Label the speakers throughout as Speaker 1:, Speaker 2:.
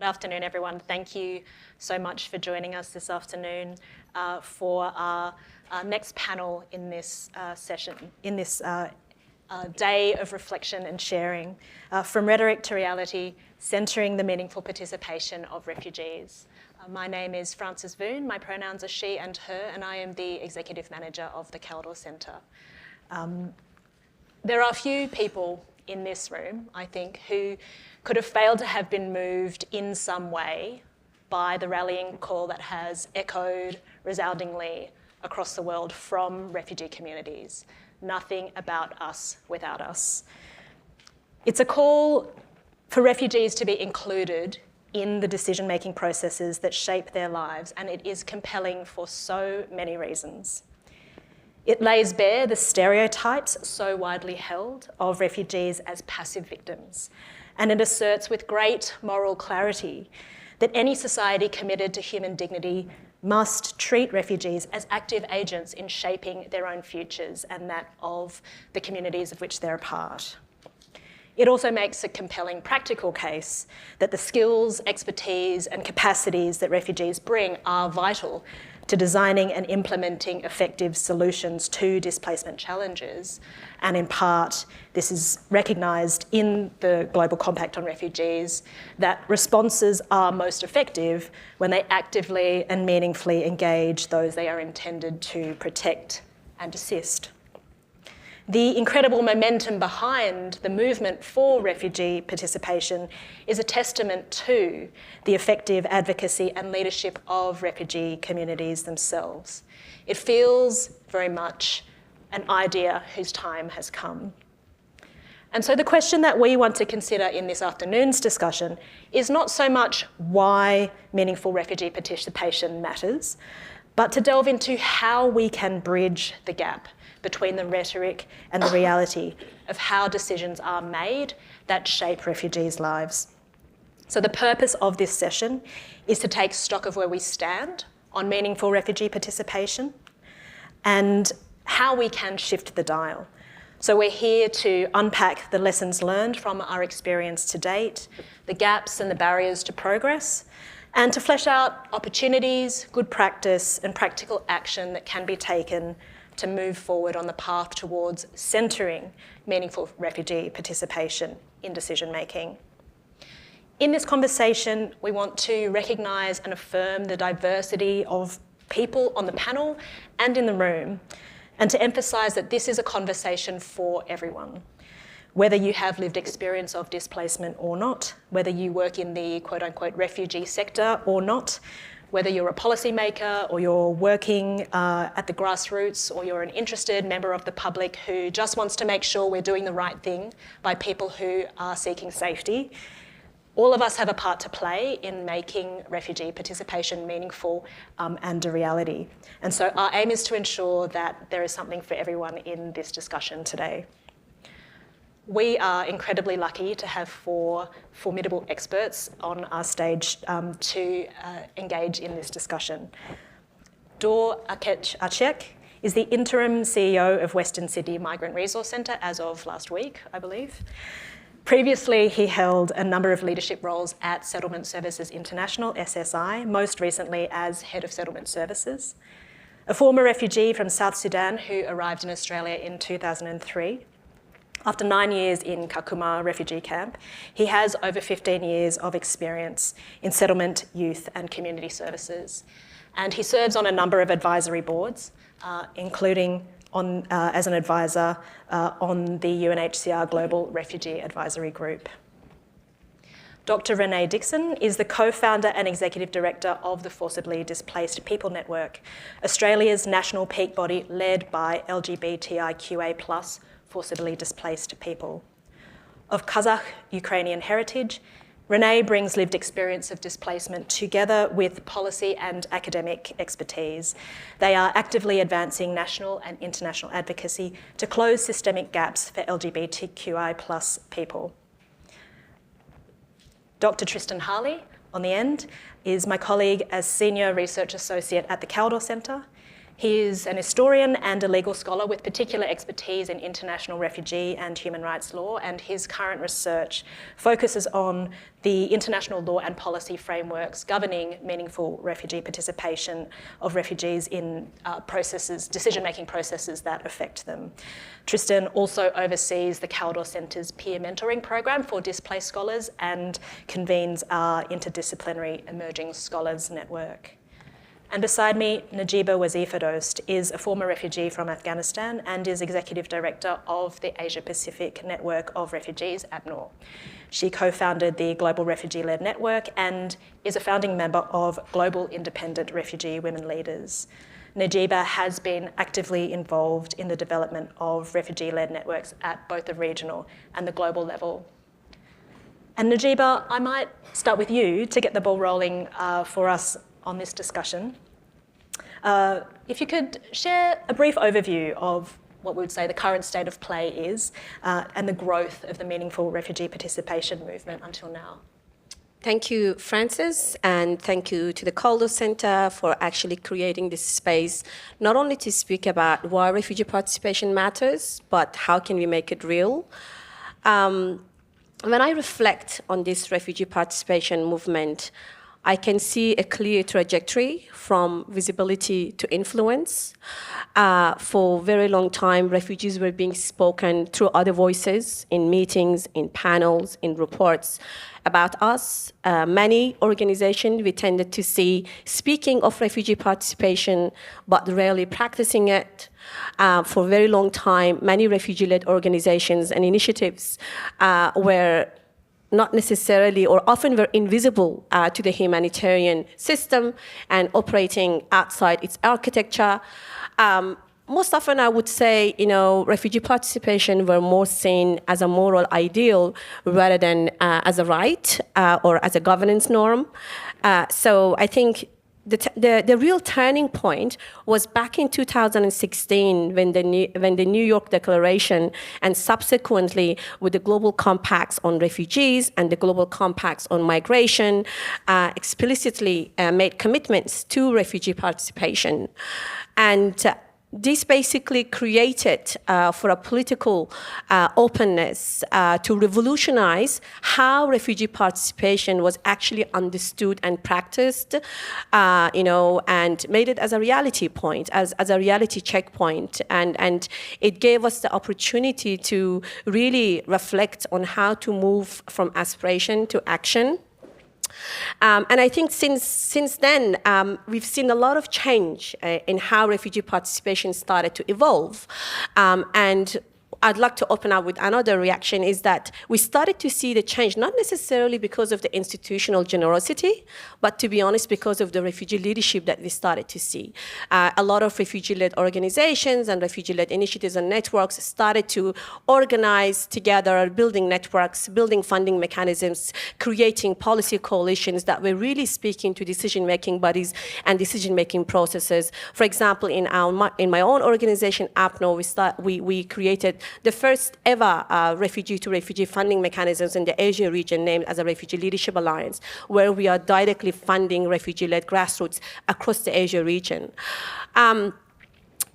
Speaker 1: Good afternoon, everyone. Thank you so much for joining us this afternoon for our next panel in this session, in this day of reflection and sharing, from rhetoric to reality, centering the meaningful participation of refugees. My name is Frances Voon, my pronouns are she and her, and I am the Executive Manager of the Kaldor Centre. There are a few people in this room, I think, who could have failed to have been moved in some way by the rallying call that has echoed resoundingly across the world from refugee communities. Nothing about us without us. It's a call for refugees to be included in the decision-making processes that shape their lives, and it is compelling for so many reasons. It lays bare the stereotypes so widely held of refugees as passive victims, and it asserts with great moral clarity that any society committed to human dignity must treat refugees as active agents in shaping their own futures and that of the communities of which they're a part. It also makes a compelling practical case that the skills, expertise, and capacities that refugees bring are vital to designing and implementing effective solutions to displacement challenges. And in part, this is recognised in the Global Compact on Refugees, that responses are most effective when they actively and meaningfully engage those they are intended to protect and assist. The incredible momentum behind the movement for refugee participation is a testament to the effective advocacy and leadership of refugee communities themselves. It feels very much an idea whose time has come. And so the question that we want to consider in this afternoon's discussion is not so much why meaningful refugee participation matters, but to delve into how we can bridge the gap between the rhetoric and the reality of how decisions are made that shape refugees' lives. So the purpose of this session is to take stock of where we stand on meaningful refugee participation and how we can shift the dial. So we're here to unpack the lessons learned from our experience to date, the gaps and the barriers to progress, and to flesh out opportunities, good practice, and practical action that can be taken to move forward on the path towards centering meaningful refugee participation in decision-making. In this conversation, we want to recognise and affirm the diversity of people on the panel and in the room, and to emphasise that this is a conversation for everyone. Whether you have lived experience of displacement or not, whether you work in the quote-unquote refugee sector or not, whether you're a policymaker or you're working at the grassroots or you're an interested member of the public who just wants to make sure we're doing the right thing by people who are seeking safety, all of us have a part to play in making refugee participation meaningful and a reality. And so our aim is to ensure that there is something for everyone in this discussion today. We are incredibly lucky to have 4 formidable experts on our stage to engage in this discussion. Akech Achiek is the Interim CEO of Western Sydney Migrant Resource Centre as of last week, I believe. Previously, he held a number of leadership roles at Settlement Services International, SSI, most recently as Head of Settlement Services. A former refugee from South Sudan who arrived in Australia in 2003. After 9 years in Kakuma refugee camp, he has over 15 years of experience in settlement, youth and community services. And he serves on a number of advisory boards, including as an advisor on the UNHCR Global Refugee Advisory Group. Dr. Renee Dixson is the co-founder and executive director of the Forcibly Displaced People Network, Australia's national peak body led by LGBTIQA+ forcibly displaced people. Of Kazakh Ukrainian heritage, Renee brings lived experience of displacement together with policy and academic expertise. They are actively advancing national and international advocacy to close systemic gaps for LGBTQI+ people. Dr. Tristan Harley, on the end, is my colleague as Senior Research Associate at the Kaldor Centre. He is an historian and a legal scholar with particular expertise in international refugee and human rights law, and his current research focuses on the international law and policy frameworks governing meaningful refugee participation of refugees in decision-making processes that affect them. Tristan also oversees the Kaldor Centre's peer mentoring program for displaced scholars and convenes our interdisciplinary emerging scholars network. And beside me, Najeeba Wazefadost is a former refugee from Afghanistan and is Executive Director of the Asia Pacific Network of Refugees, APNOR. She co-founded the Global Refugee-led Network and is a founding member of Global Independent Refugee Women Leaders. Najeeba has been actively involved in the development of refugee-led networks at both the regional and the global level. And Najeeba, I might start with you to get the ball rolling for us on this discussion. If you could share a brief overview of what we would say the current state of play is and the growth of the meaningful refugee participation movement until now.
Speaker 2: Thank you, Frances, and thank you to the Kaldor Centre for actually creating this space, not only to speak about why refugee participation matters, but how can we make it real. When I reflect on this refugee participation movement, I can see a clear trajectory from visibility to influence. For a very long time, refugees were being spoken through other voices in meetings, in panels, in reports about us. Many organizations we tended to see speaking of refugee participation, but rarely practicing it. For a very long time, many refugee-led organizations and initiatives were not necessarily or often were invisible to the humanitarian system and operating outside its architecture. Most often I would say, refugee participation were more seen as a moral ideal rather than as a right or as a governance norm. So I think the real turning point was back in 2016 when the New York Declaration and subsequently with the Global Compacts on Refugees and the Global Compacts on Migration explicitly made commitments to refugee participation. And this basically created for a political openness to revolutionize how refugee participation was actually understood and practiced, and made it as a reality point, as a reality checkpoint. And it gave us the opportunity to really reflect on how to move from aspiration to action. And I think since then, we've seen a lot of change in how refugee participation started to evolve. And I'd like to open up with another reaction is that we started to see the change, not necessarily because of the institutional generosity, but to be honest, because of the refugee leadership that we started to see. A lot of refugee-led organizations and refugee-led initiatives and networks started to organize together, building networks, building funding mechanisms, creating policy coalitions that were really speaking to decision-making bodies and decision-making processes. For example, in my own organization, APNOR, we created the first ever refugee-to-refugee funding mechanisms in the Asia region named as a Refugee Leadership Alliance, where we are directly funding refugee-led grassroots across the Asia region.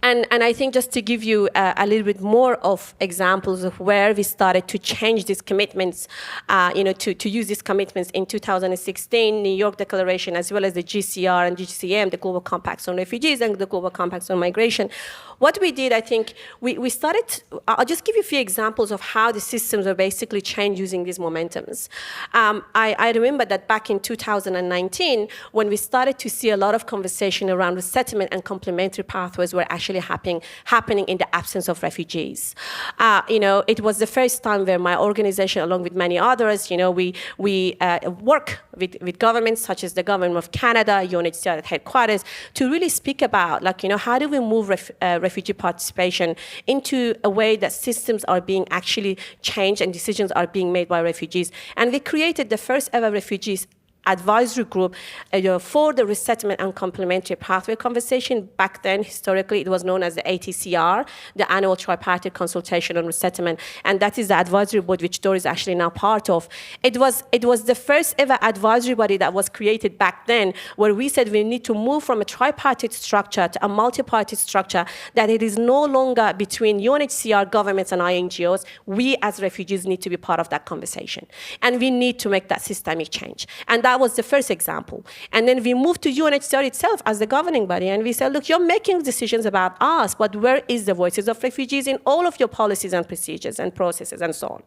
Speaker 2: And I think just to give you a little bit more of examples of where we started to change these commitments, to use these commitments in 2016, New York Declaration, as well as the GCR and GCM, the Global Compacts on Refugees and the Global Compacts on Migration. What we did, I think, we started, I'll just give you a few examples of how the systems are basically changed using these momentums. I remember that back in 2019, when we started to see a lot of conversation around resettlement and complementary pathways were actually happening in the absence of refugees. It was the first time where my organization, along with many others, we work with governments such as the government of Canada, UNHCR at headquarters, to really speak about, how do we move refugee participation into a way that systems are being actually changed and decisions are being made by refugees. And we created the first ever refugees advisory group for the resettlement and complementary pathway conversation. Back then, historically, it was known as the ATCR, the Annual Tripartite Consultation on Resettlement, and that is the advisory board which Dor is actually now part of. It was the first ever advisory body that was created back then, where we said we need to move from a tripartite structure to a multi-party structure, that it is no longer between UNHCR, governments, and INGOs. We as refugees need to be part of that conversation. And we need to make that systemic change. And that was the first example. And then we moved to UNHCR itself as the governing body, and we said, look, you're making decisions about us, but where is the voices of refugees in all of your policies and procedures and processes and so on?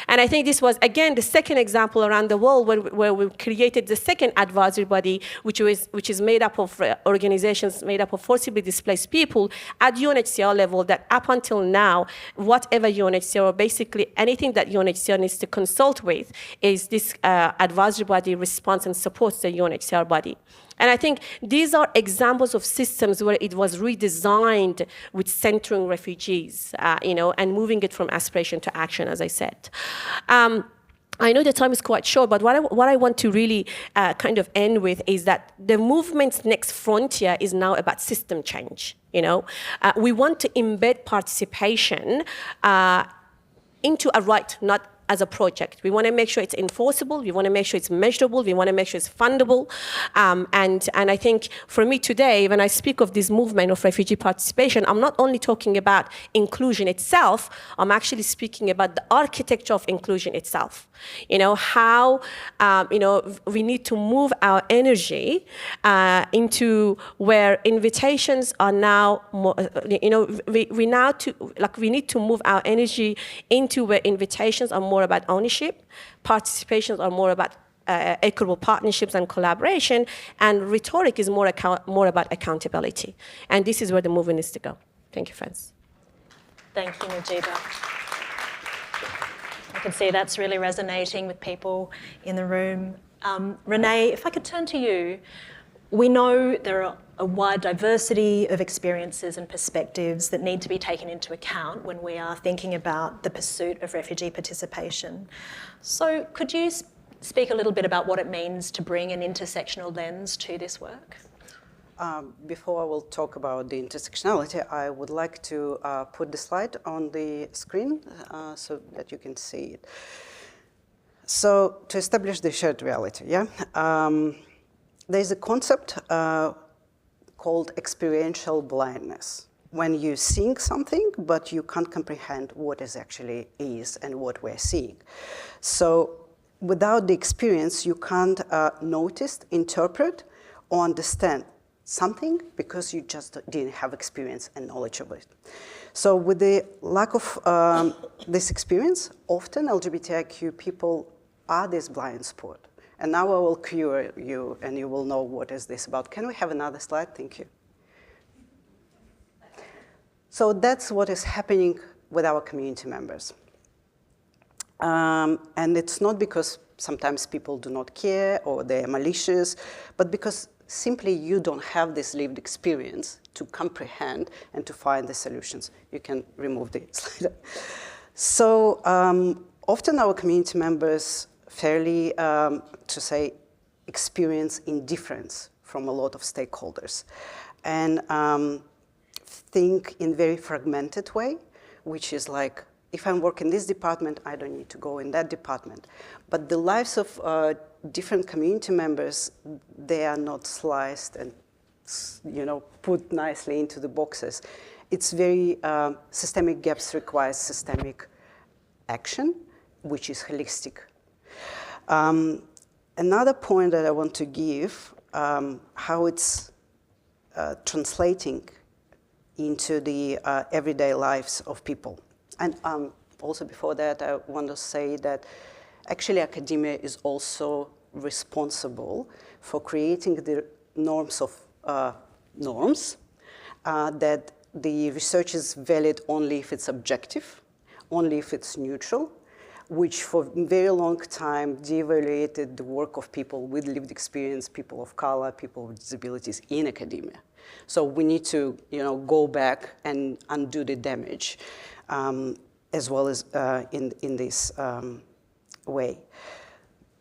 Speaker 2: And I think this was, again, the second example around the world where we created the second advisory body, which is made up of organizations made up of forcibly displaced people at UNHCR level, that up until now, whatever UNHCR, or basically anything that UNHCR needs to consult with, is this advisory body responds and supports the UNHCR body. And I think these are examples of systems where it was redesigned with centering refugees, and moving it from aspiration to action, as I said. I know the time is quite short, but what I want to really kind of end with is that the movement's next frontier is now about system change. We want to embed participation into a right, not as a project. We want to make sure it's enforceable. We want to make sure it's measurable. We want to make sure it's fundable. And I think for me today, when I speak of this movement of refugee participation, I'm not only talking about inclusion itself, I'm actually speaking about the architecture of inclusion itself. How, we need to move our energy into where invitations are now more, we need to move our energy into where invitations are more about ownership, participations are more about equitable partnerships and collaboration, and rhetoric is more about accountability. And this is where the movement needs to go. Thank you, friends.
Speaker 1: Thank you, Najeeba. I can see that's really resonating with people in the room. Renee, if I could turn to you, we know there are a wide diversity of experiences and perspectives that need to be taken into account when we are thinking about the pursuit of refugee participation. So could you speak a little bit about what it means to bring an intersectional lens to this work?
Speaker 3: Before I will talk about the intersectionality, I would like to put the slide on the screen so that you can see it. So to establish the shared reality, there's a concept called experiential blindness. When you're seeing something, but you can't comprehend what it actually is and what we're seeing. So without the experience, you can't notice, interpret, or understand something because you just didn't have experience and knowledge of it. So with the lack of this experience, often LGBTIQ people are this blind spot. And now I will cue you and you will know what is this about. Can we have another slide? Thank you. So that's what is happening with our community members. And it's not because sometimes people do not care or they're malicious, but because simply you don't have this lived experience to comprehend and to find the solutions. You can remove the slide. So often our community members fairly, experience indifference from a lot of stakeholders and think in very fragmented way, which is like, if I'm working in this department, I don't need to go in that department. But the lives of different community members, they are not sliced and put nicely into the boxes. It's very, systemic gaps require systemic action, which is holistic. Another point that I want to give, how it's translating into the everyday lives of people. And also before that, I want to say that actually academia is also responsible for creating the norms of norms, that the research is valid only if it's objective, only if it's neutral, which for a very long time devaluated the work of people with lived experience, people of color, people with disabilities in academia. So we need to go back and undo the damage, as well as in this way.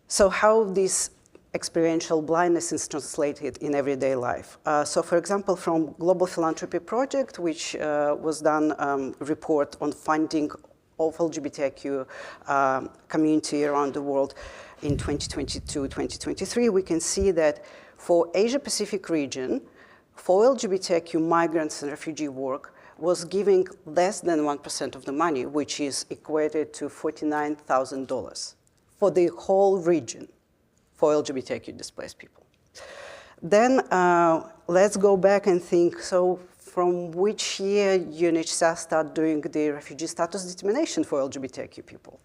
Speaker 3: So how this experiential blindness is translated in everyday life. So for example, from Global Philanthropy Project, which was done report on funding of LGBTIQ community around the world in 2022-2023, we can see that for Asia-Pacific region, for LGBTIQ migrants and refugee work, was giving less than 1% of the money, which is equated to $49,000 for the whole region for LGBTIQ displaced people. Then let's go back and think, so from which year UNHCR started doing the refugee status determination for LGBTIQ people?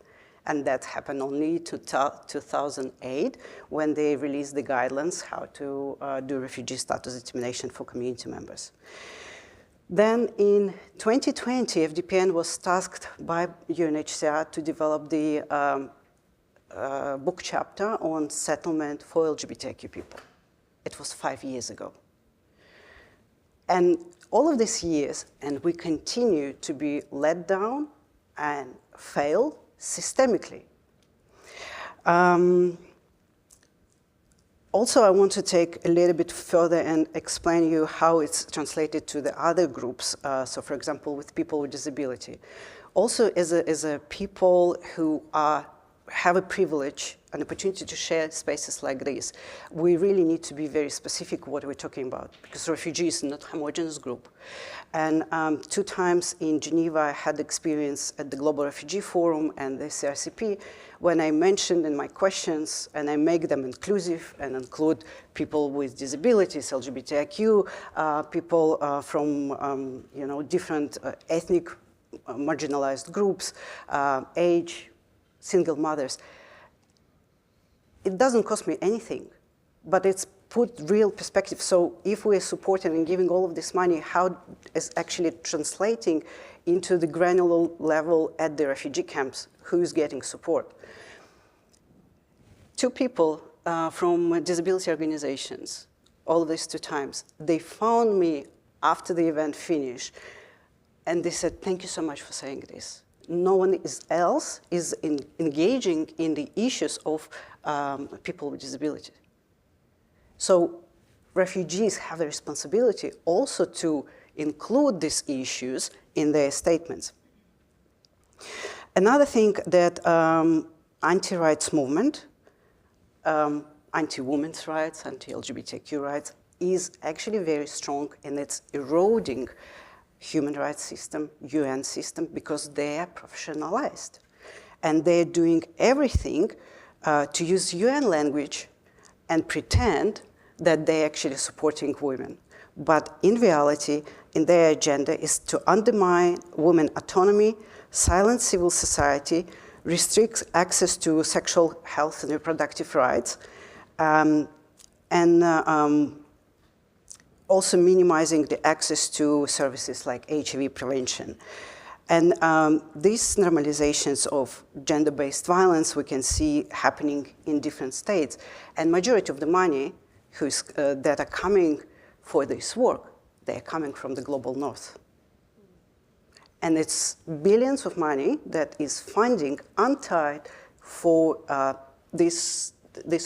Speaker 3: And that happened only to 2008, when they released the guidelines how to do refugee status determination for community members. Then in 2020, FDPN was tasked by UNHCR to develop the book chapter on settlement for LGBTIQ people. It was 5 years ago. And all of these years, and we continue to be let down and fail systemically. Also, I want to take a little bit further and explain you how it's translated to the other groups. So for example, with people with disability. Also, as a people who have a privilege, an opportunity to share spaces like this, we really need to be very specific what we're talking about, because refugees are not a homogeneous group. And 2 times in Geneva, I had experience at the Global Refugee Forum and the CRCP, when I mentioned in my questions, and I make them inclusive and include people with disabilities, LGBTIQ, people from different ethnic marginalized groups, age, single mothers. It doesn't cost me anything, but it's put real perspective. So if we're supporting and giving all of this money, how is actually translating into the granular level at the refugee camps, who's getting support? 2 people from disability organizations, all of these 2 times, they found me after the event finished, and they said, thank you so much for saying this. No one else is engaging in the issues of people with disability. So refugees have a responsibility also to include these issues in their statements. Another thing that anti-rights movement, anti-women's rights, anti-LGBTQ rights, is actually very strong, and it's eroding human rights system, UN system, because they are professionalized. And they're doing everything to use UN language and pretend that they're actually supporting women. But in reality, in their agenda is to undermine women autonomy, silence civil society, restrict access to sexual health and reproductive rights, and also minimizing the access to services like HIV prevention. And these normalizations of gender-based violence we can see happening in different states. And majority of the money that are coming for this work, they're coming from the global north. And it's billions of money that is funding untied for this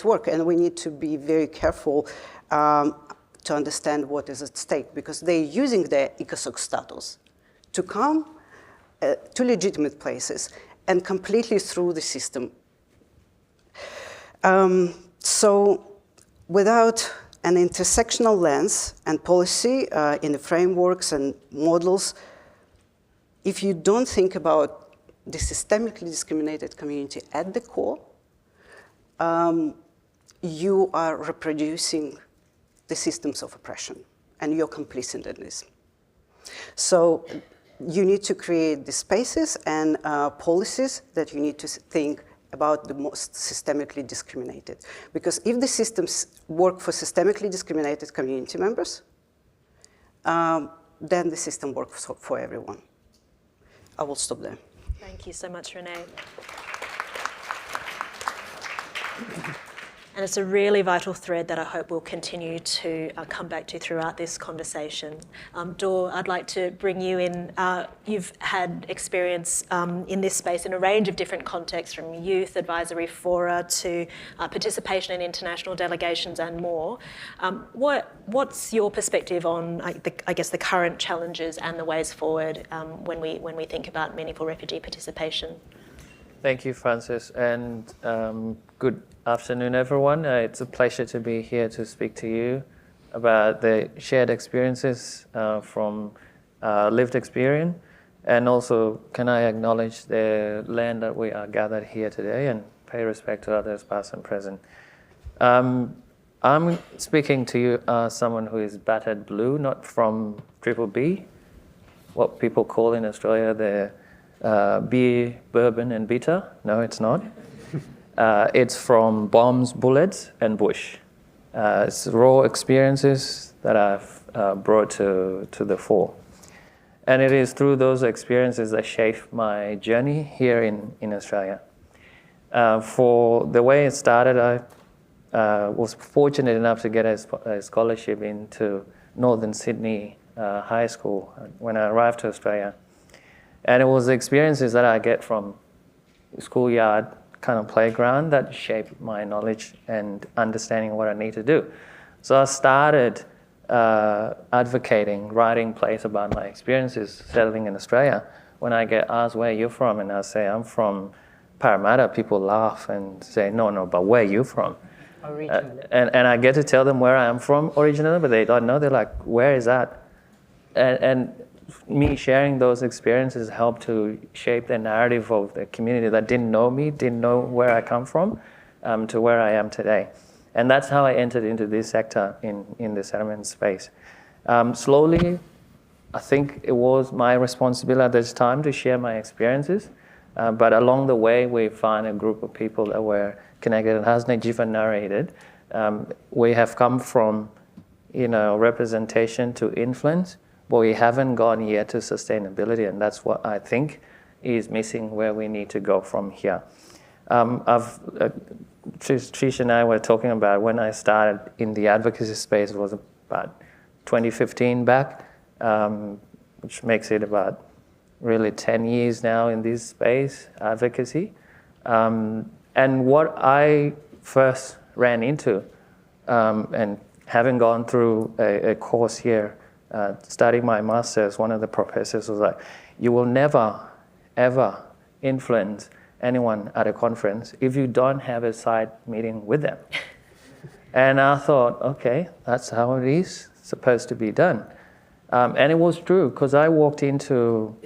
Speaker 3: work. And we need to be very careful to understand what is at stake, because they're using their ECOSOC status to come to legitimate places and completely through the system. So without an intersectional lens and policy in the frameworks and models, if you don't think about the systemically discriminated community at the core, you are reproducing the systems of oppression, and you're complicit in this. So you need to create the spaces and policies that you need to think about the most systemically discriminated. Because if the systems work for systemically discriminated community members, then the system works for everyone. I will stop there.
Speaker 1: Thank you so much, Renee. And it's a really vital thread that I hope we'll continue to come back to throughout this conversation. Dor, I'd like to bring you in. You've had experience in this space in a range of different contexts, from youth advisory fora to participation in international delegations and more. What's your perspective on, I guess, the current challenges and the ways forward when we think about meaningful refugee participation?
Speaker 4: Thank you, Frances, and good afternoon, everyone. It's a pleasure to be here to speak to you about the shared experiences from lived experience, and also can I acknowledge the land that we are gathered here today and pay respect to others past and present. I'm speaking to you as someone who is battered blue, not from Triple B, what people call in Australia the beer, bourbon, and bitter. No, it's not. It's from bombs, bullets, and bush. It's raw experiences that I've brought to the fore. And it is through those experiences that shape my journey here in Australia. For the way it started, I was fortunate enough to get a scholarship into Northern Sydney High School when I arrived to Australia. And it was the experiences that I get from schoolyard kind of playground that shaped my knowledge and understanding what I need to do. So I started advocating, writing plays about my experiences settling in Australia. When I get asked where you're from, and I say I'm from Parramatta, people laugh and say, no, but where are you from? Originally. And I get to tell them where I am from originally, but they don't know. They're like, where is that? And me sharing those experiences helped to shape the narrative of the community that didn't know me, didn't know where I come from, to where I am today. And that's how I entered into this sector in the settlement space. Slowly, I think it was my responsibility at this time to share my experiences, but along the way, we found a group of people that were connected. And as Najeeba narrated, we have come from representation to influence, but we haven't gone yet to sustainability, and that's what I think is missing where we need to go from here. Trish and I were talking about when I started in the advocacy space, it was about 2015 back, which makes it about really 10 years now in this space, advocacy. And what I first ran into, and having gone through a course here, studying my master's, one of the professors was like, you will never, ever influence anyone at a conference if you don't have a side meeting with them. And I thought, okay, that's how it is supposed to be done. And it was true, because I walked into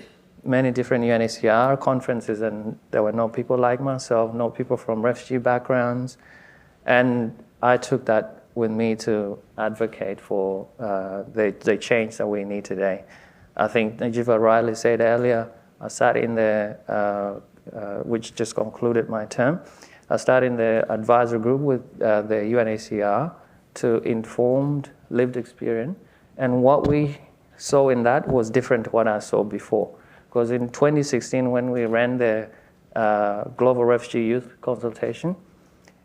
Speaker 4: many different UNHCR conferences and there were no people like myself, no people from refugee backgrounds. And I took that with me to advocate for the change that we need today. I think Najeeba rightly said earlier, I sat in the, which just concluded my term, I started in the advisory group with the UNHCR to informed lived experience. And what we saw in that was different to what I saw before. Because in 2016, when we ran the Global Refugee Youth Consultation,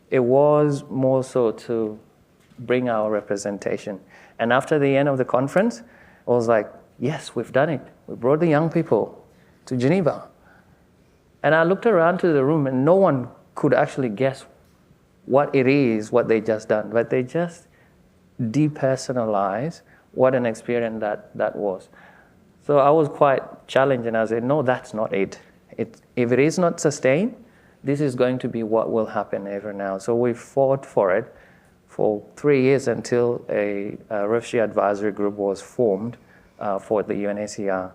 Speaker 4: it was more so to bring our representation. And after the end of the conference, I was like, yes, we've done it. We brought the young people to Geneva. And I looked around to the room and no one could actually guess what it is, what they just done. But they just depersonalized what an experience that was. So I was quite challenged and I said, no, that's not it. If it is not sustained, this is going to be what will happen ever now. So we fought for it for 3 years until a refugee advisory group was formed for the UNHCR.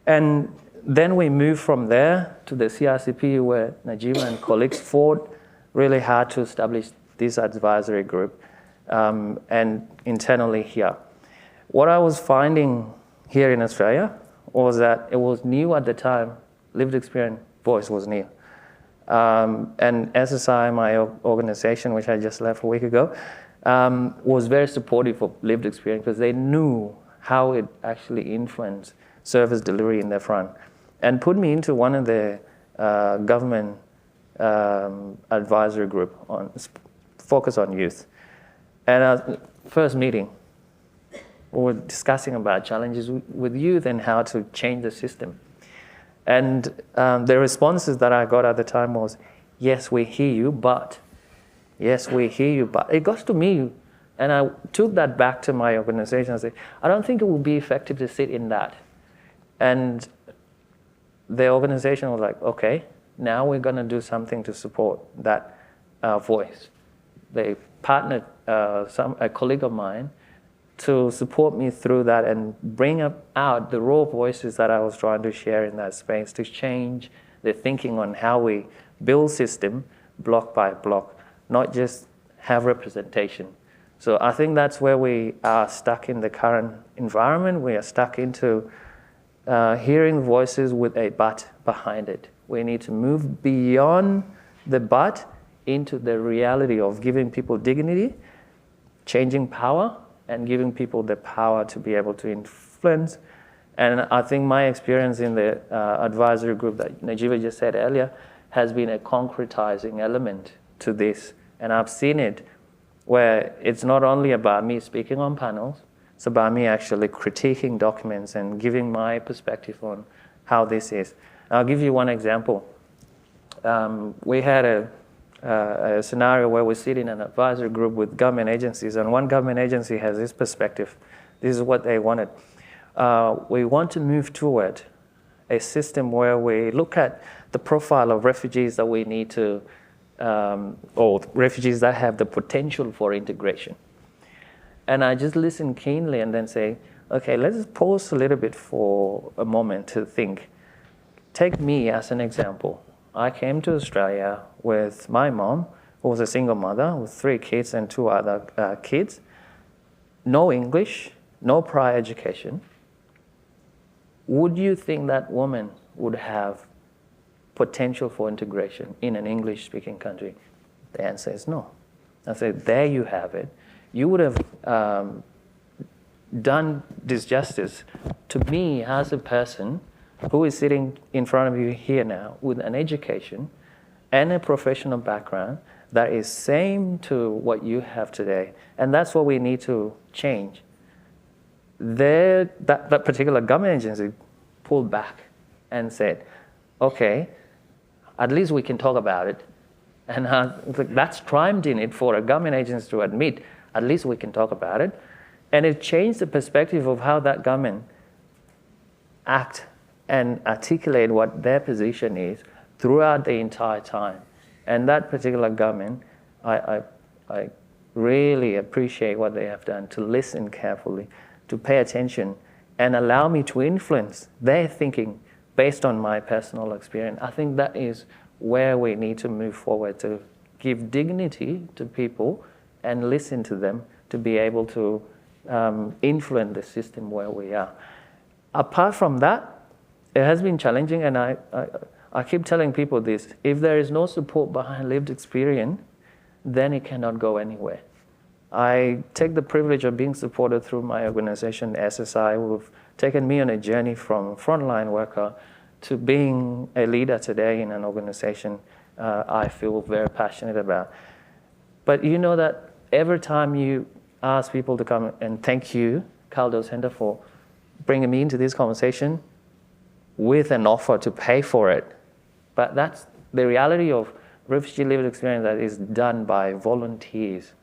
Speaker 4: And then we moved from there to the CRCP, where Najeeba and colleagues fought really hard to establish this advisory group, and internally here. What I was finding here in Australia was that it was new at the time. Lived experience voice was new. And SSI, my organization, which I just left a week ago, was very supportive of lived experience because they knew how it actually influenced service delivery in the front, and put me into one of the government advisory group focus on youth. And our first meeting, we were discussing about challenges with youth and how to change the system. And the responses that I got at the time was, yes, we hear you, but. Yes, we hear you, but. It got to me, and I took that back to my organization and said, I don't think it will be effective to sit in that. And the organization was like, okay, now we're going to do something to support that voice. They partnered a colleague of mine to support me through that and bring out the raw voices that I was trying to share in that space to change the thinking on how we build system block by block, not just have representation. So I think that's where we are stuck in the current environment. We are stuck into hearing voices with a but behind it. We need to move beyond the but into the reality of giving people dignity, changing power, and giving people the power to be able to influence. And I think my experience in the advisory group that Najeeba just said earlier has been a concretizing element to this. And I've seen it where it's not only about me speaking on panels, it's about me actually critiquing documents and giving my perspective on how this is. I'll give you one example. We had a scenario where we sit in an advisory group with government agencies, and one government agency has this perspective. This is what they wanted. We want to move toward a system where we look at the profile of refugees that we need to, or refugees that have the potential for integration. And I just listen keenly and then say, okay, let's pause a little bit for a moment to think. Take me as an example. I came to Australia with my mom, who was a single mother with 3 kids and 2 other kids. No English, no prior education. Would you think that woman would have potential for integration in an English-speaking country? The answer is no. I said, there you have it. You would have done this justice to me as a person who is sitting in front of you here now with an education and a professional background that is same to what you have today. And that's what we need to change. That particular government agency pulled back and said, okay, at least we can talk about it. And that's triumphed in it for a government agency to admit, at least we can talk about it. And it changed the perspective of how that government act and articulate what their position is throughout the entire time. And that particular government, I really appreciate what they have done to listen carefully, to pay attention, and allow me to influence their thinking based on my personal experience. I think that is where we need to move forward, to give dignity to people and listen to them to be able to influence the system where we are. Apart from that, it has been challenging, and I keep telling people this: if there is no support behind lived experience, then it cannot go anywhere. I take the privilege of being supported through my organization, SSI, who've taken me on a journey from frontline worker to being a leader today in an organization I feel very passionate about. But you know that every time you ask people to come, and thank you, Kaldor Centre, for bringing me into this conversation with an offer to pay for it. But that's the reality of refugee lived experience that is done by volunteers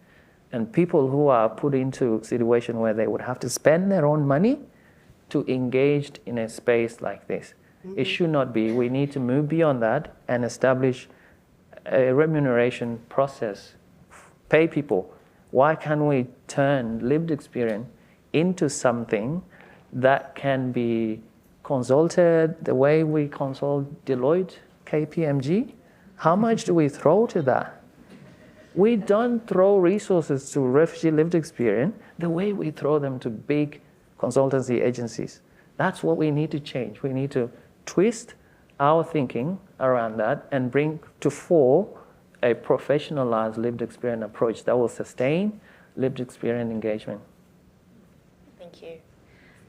Speaker 4: and people who are put into a situation where they would have to spend their own money to engage in a space like this. Mm-hmm. It should not be. We need to move beyond that and establish a remuneration process. Pay people. Why can't we turn lived experience into something that can be consulted the way we consult Deloitte, KPMG? How much do we throw to that? We don't throw resources to refugee lived experience the way we throw them to big consultancy agencies. That's what we need to change. We need to twist our thinking around that and bring to fore a professionalized lived experience approach that will sustain lived experience engagement.
Speaker 1: Thank you.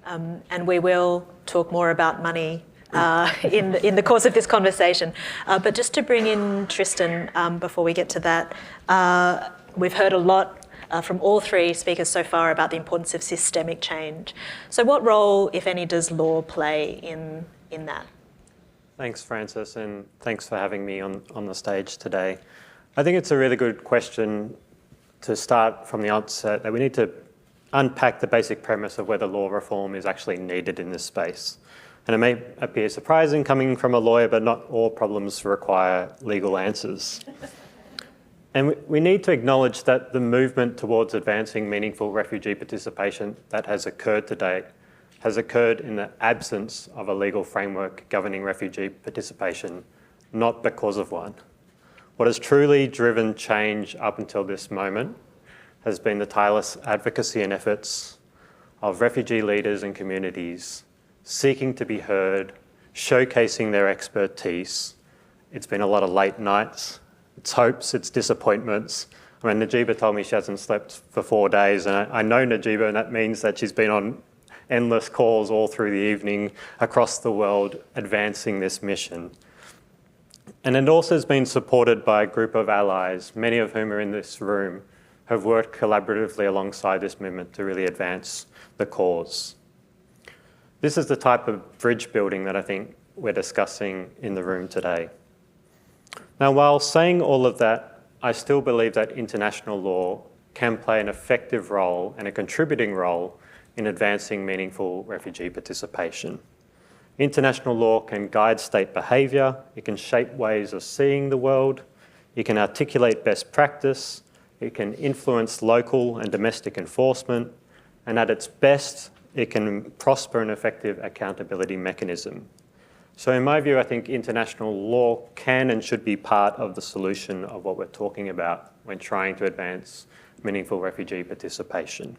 Speaker 1: And we will talk more about money in the course of this conversation. But just to bring in Tristan before we get to that, we've heard a lot from all three speakers so far about the importance of systemic change. So what role, if any, does law play in that?
Speaker 5: Thanks, Frances, and thanks for having me on the stage today. I think it's a really good question to start from the outset, that we need to unpack the basic premise of whether law reform is actually needed in this space. And it may appear surprising coming from a lawyer, but not all problems require legal answers. And we need to acknowledge that the movement towards advancing meaningful refugee participation that has occurred to date has occurred in the absence of a legal framework governing refugee participation, not because of one. What has truly driven change up until this moment has been the tireless advocacy and efforts of refugee leaders and communities seeking to be heard, showcasing their expertise. It's been a lot of late nights, it's hopes, it's disappointments. I mean, Najeeba told me she hasn't slept for 4 days, and I know Najeeba, and that means that she's been on endless calls all through the evening across the world advancing this mission. And it also has been supported by a group of allies, many of whom are in this room, who have worked collaboratively alongside this movement to really advance the cause. This is the type of bridge building that I think we're discussing in the room today. Now, while saying all of that, I still believe that international law can play an effective role and a contributing role in advancing meaningful refugee participation. International law can guide state behaviour, it can shape ways of seeing the world, it can articulate best practice, it can influence local and domestic enforcement, and at its best, it can prosper an effective accountability mechanism. So in my view, I think international law can and should be part of the solution of what we're talking about when trying to advance meaningful refugee participation.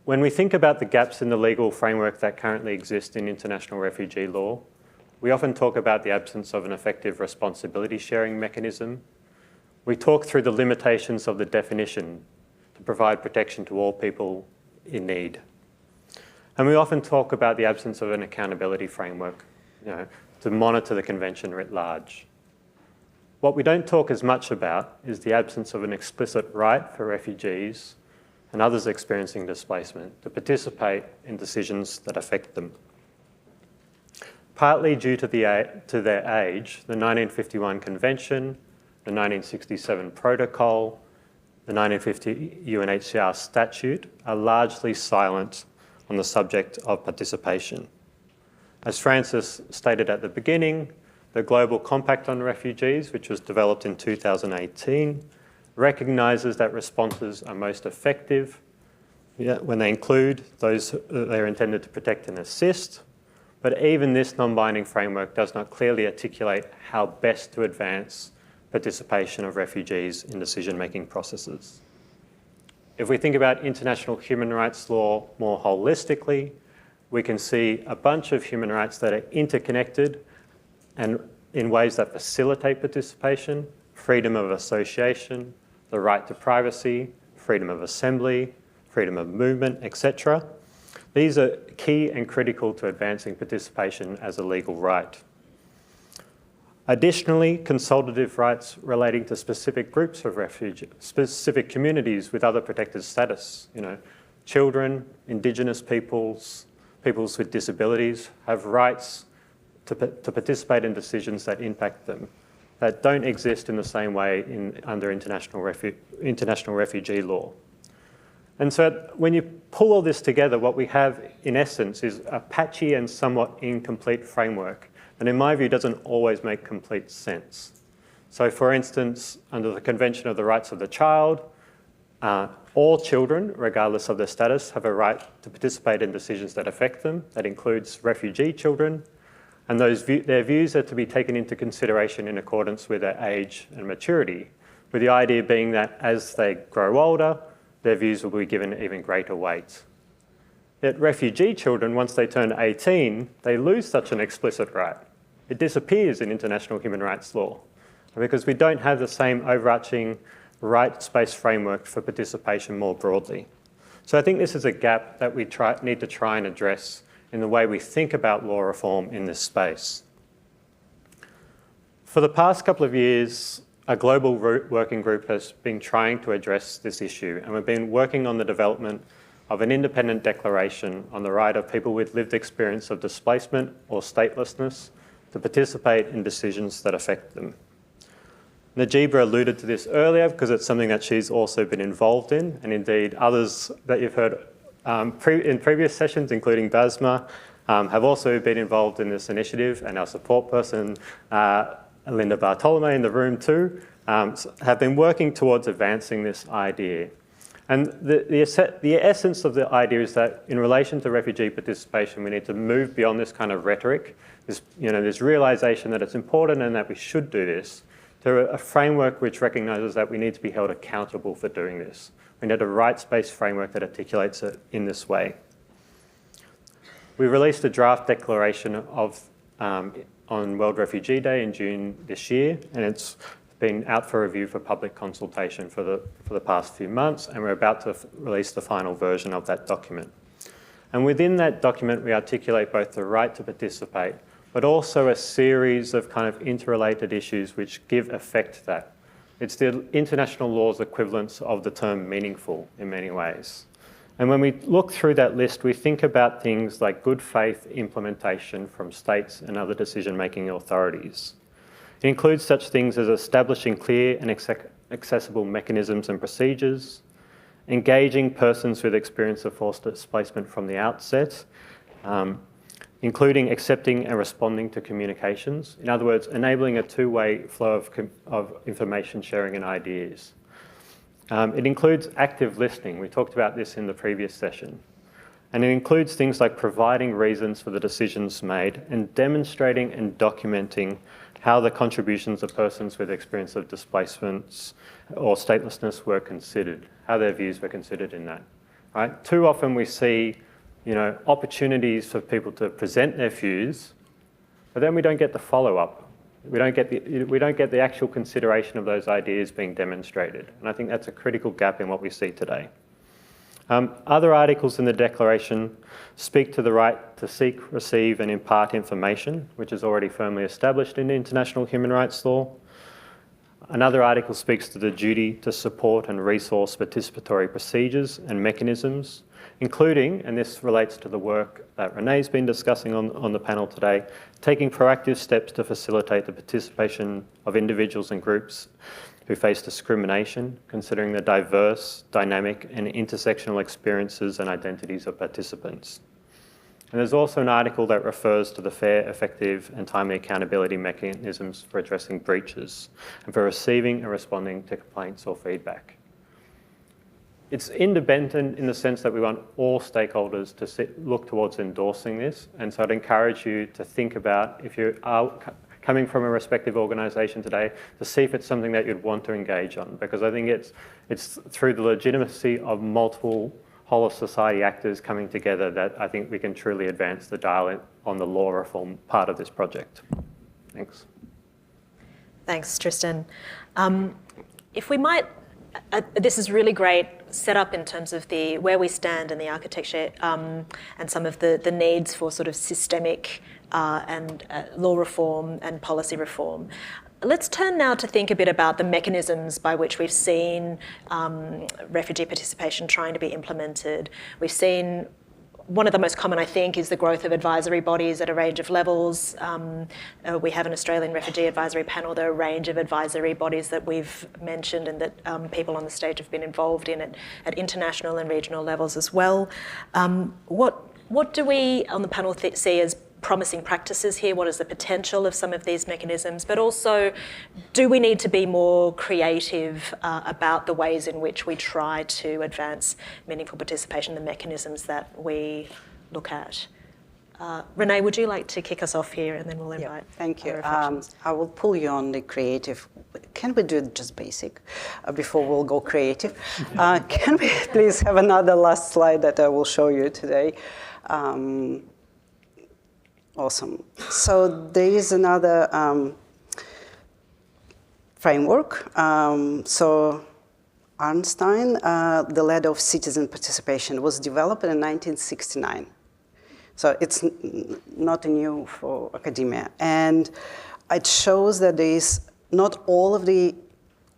Speaker 5: When we think about the gaps in the legal framework that currently exist in international refugee law, we often talk about the absence of an effective responsibility sharing mechanism. We talk through the limitations of the definition to provide protection to all people in need. And we often talk about the absence of an accountability framework, to monitor the convention writ large. What we don't talk as much about is the absence of an explicit right for refugees and others experiencing displacement to participate in decisions that affect them. Partly due to their age, the 1951 Convention, the 1967 Protocol, the 1950 UNHCR Statute are largely silent on the subject of participation. As Frances stated at the beginning, the Global Compact on Refugees, which was developed in 2018, recognises that responses are most effective when they include those that they are intended to protect and assist, but even this non-binding framework does not clearly articulate how best to advance participation of refugees in decision-making processes. If we think about international human rights law more holistically, we can see a bunch of human rights that are interconnected and in ways that facilitate participation: freedom of association, the right to privacy, freedom of assembly, freedom of movement, etc. These are key and critical to advancing participation as a legal right. Additionally, consultative rights relating to specific groups of refugees, specific communities with other protected status, children, Indigenous peoples, peoples with disabilities, have rights to participate in decisions that impact them, that don't exist in the same way under international refugee law. And so when you pull all this together, what we have in essence is a patchy and somewhat incomplete framework, and in my view doesn't always make complete sense. So for instance, under the Convention of the Rights of the Child, all children, regardless of their status, have a right to participate in decisions that affect them. That includes refugee children, and their views are to be taken into consideration in accordance with their age and maturity, with the idea being that as they grow older, their views will be given even greater weight. Yet refugee children, once they turn 18, they lose such an explicit right. It disappears in international human rights law because we don't have the same overarching rights-based framework for participation more broadly. So I think this is a gap that we need to try and address in the way we think about law reform in this space. For the past couple of years, a global working group has been trying to address this issue, and we've been working on the development of an independent declaration on the right of people with lived experience of displacement or statelessness to participate in decisions that affect them. Najeeba alluded to this earlier because it's something that she's also been involved in, and indeed others that you've heard in previous sessions, including Basma, have also been involved in this initiative, and our support person, Linda Bartolome in the room too, have been working towards advancing this idea. And the essence of the idea is that in relation to refugee participation, we need to move beyond this kind of rhetoric, this realisation that it's important and that we should do this, to a framework which recognises that we need to be held accountable for doing this. We need a rights-based framework that articulates it in this way. We released a draft declaration on World Refugee Day in June this year, and it's been out for review for public consultation for the past few months, and we're about to release the final version of that document. And within that document, we articulate both the right to participate, but also a series of kind of interrelated issues which give effect to that. It's the international law's equivalence of the term meaningful in many ways. And when we look through that list, we think about things like good faith implementation from states and other decision-making authorities. It includes such things as establishing clear and accessible mechanisms and procedures, engaging persons with experience of forced displacement from the outset, including accepting and responding to communications. In other words, enabling a two-way flow of information sharing and ideas. It includes active listening. We talked about this in the previous session. And it includes things like providing reasons for the decisions made and demonstrating and documenting how the contributions of persons with experience of displacements or statelessness were considered, how their views were considered in that. Right? Too often we see opportunities for people to present their views, but then we don't get the follow-up. We don't get the actual consideration of those ideas being demonstrated. And I think that's a critical gap in what we see today. Other articles in the Declaration speak to the right to seek, receive and impart information, which is already firmly established in international human rights law. Another article speaks to the duty to support and resource participatory procedures and mechanisms, including, and this relates to the work that Renee's been discussing on the panel today, taking proactive steps to facilitate the participation of individuals and groups who face discrimination, considering the diverse, dynamic and intersectional experiences and identities of participants. And there's also an article that refers to the fair, effective and timely accountability mechanisms for addressing breaches and for receiving and responding to complaints or feedback. It's independent in the sense that we want all stakeholders to look towards endorsing this. And so I'd encourage you to think about, if you are coming from a respective organisation today, to see if it's something that you'd want to engage on. Because I think it's through the legitimacy of multiple whole of society actors coming together that I think we can truly advance the dial on the law reform part of this project. Thanks.
Speaker 1: Thanks, Tristan. If we might, this is really great setup in terms of where we stand in the architecture and some of the needs for sort of systemic and law reform and policy reform. Let's turn now to think a bit about the mechanisms by which we've seen refugee participation trying to be implemented. We've seen one of the most common, I think, is the growth of advisory bodies at a range of levels. We have an Australian Refugee Advisory Panel. There are a range of advisory bodies that we've mentioned and that people on the stage have been involved in at international and regional levels as well. What do we on the panel see as promising practices here? What is the potential of some of these mechanisms? But also, do we need to be more creative about the ways in which we try to advance meaningful participation, the mechanisms that we look at? Renee, would you like to kick us off here, and then we'll invite
Speaker 3: Thank you.
Speaker 1: reflections.
Speaker 3: I will pull you on the creative. Can we do it just basic before we'll go creative? Can we please have another last slide that I will show you today? Awesome. So there is another framework. So Arnstein, the ladder of citizen participation, was developed in 1969. So it's not new for academia. And it shows that there is not all of the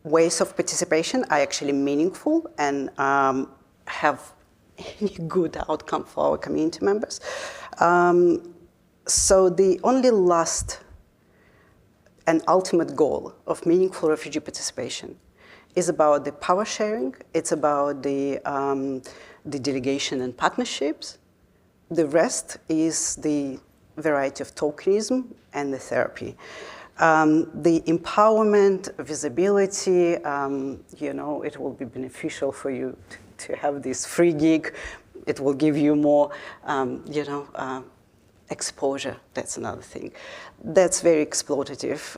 Speaker 3: ways of participation are actually meaningful and have any good outcome for our community members. So the only last and ultimate goal of meaningful refugee participation is about the power sharing. It's about the delegation and partnerships. The rest is the variety of tokenism and the therapy. The empowerment, visibility, it will be beneficial for you to have this free gig. It will give you more, exposure. That's another thing. That's very exploitative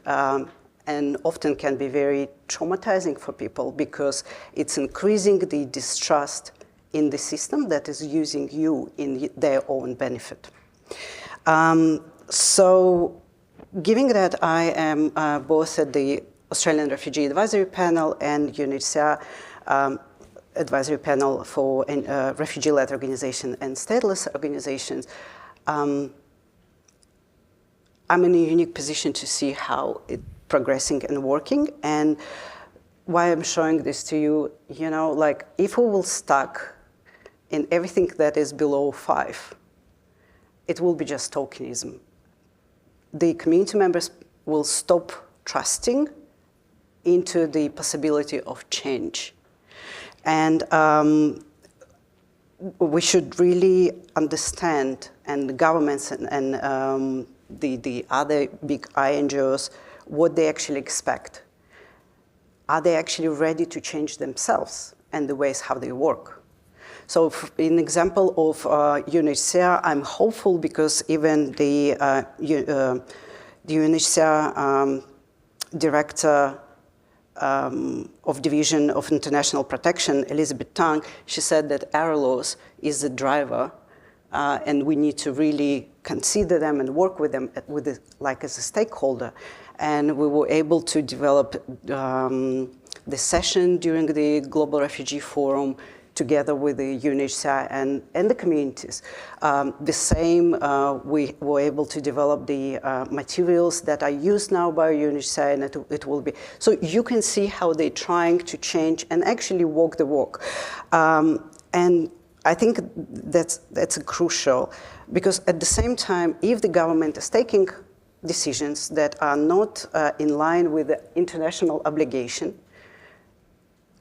Speaker 3: and often can be very traumatizing for people because it's increasing the distrust in the system that is using you in their own benefit. So given that I am both at the Australian Refugee Advisory Panel and UNHCR Advisory Panel for refugee-led organizations and stateless organizations, I'm in a unique position to see how it's progressing and working. And why I'm showing this to you, if we will stuck in everything that is below 5, it will be just tokenism. The community members will stop trusting into the possibility of change. And we should really understand, and the governments and the other big INGOs, what they actually expect. Are they actually ready to change themselves and the ways how they work? So in example of UNHCR, I'm hopeful because even the UNHCR director of Division of International Protection, Elizabeth Tang, she said that error laws is the driver and we need to really consider them and work with them as a stakeholder. And we were able to develop the session during the Global Refugee Forum together with the UNHCR and the communities. The same, we were able to develop the materials that are used now by UNHCR, and it will be. So you can see how they're trying to change and actually walk the walk. And I think that's crucial, because at the same time, if the government is taking decisions that are not in line with the international obligation,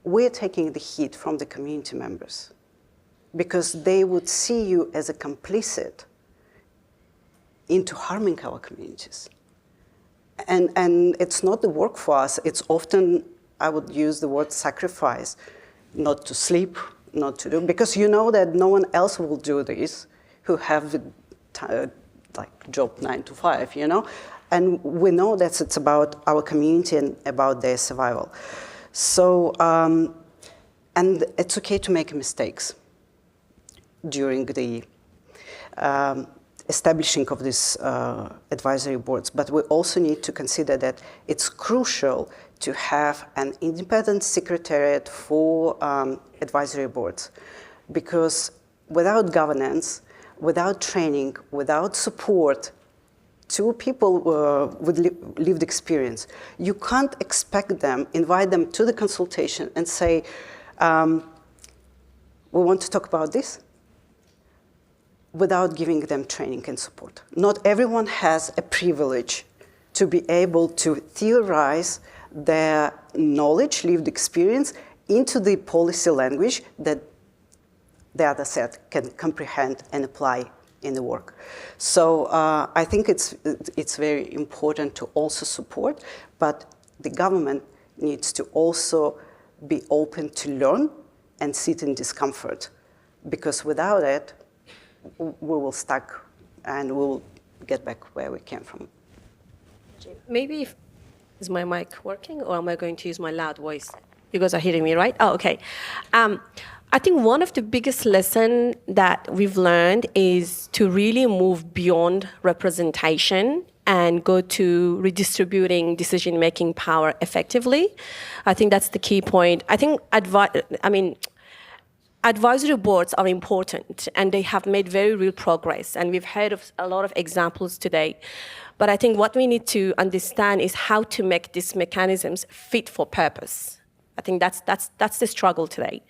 Speaker 3: we're taking the heat from the community members because they would see you as a complicit into harming our communities. And it's not the work for us, it's often, I would use the word sacrifice, not to sleep, not to do, because you know that no one else will do this who have job 9 to 5, And we know that it's about our community and about their survival. So, and it's okay to make mistakes during the establishing of these advisory boards, but we also need to consider that it's crucial to have an independent secretariat for advisory boards, because without governance, without training, without support to people with lived experience, you can't expect them, invite them to the consultation and say, we want to talk about this, without giving them training and support. Not everyone has a privilege to be able to theorize their knowledge, lived experience, into the policy language that the other set can comprehend and apply in the work. So I think it's very important to also support, but the government needs to also be open to learn and sit in discomfort, because without it, we will stuck and we will get back where we came from.
Speaker 2: Maybe, is my mic working, or am I going to use my loud voice? You guys are hearing me, right? Oh, okay. I think one of the biggest lessons that we've learned is to really move beyond representation and go to redistributing decision-making power effectively. I think that's the key point. I think advisory boards are important, and they have made very real progress, and we've heard of a lot of examples today. But I think what we need to understand is how to make these mechanisms fit for purpose. I think that's the struggle today.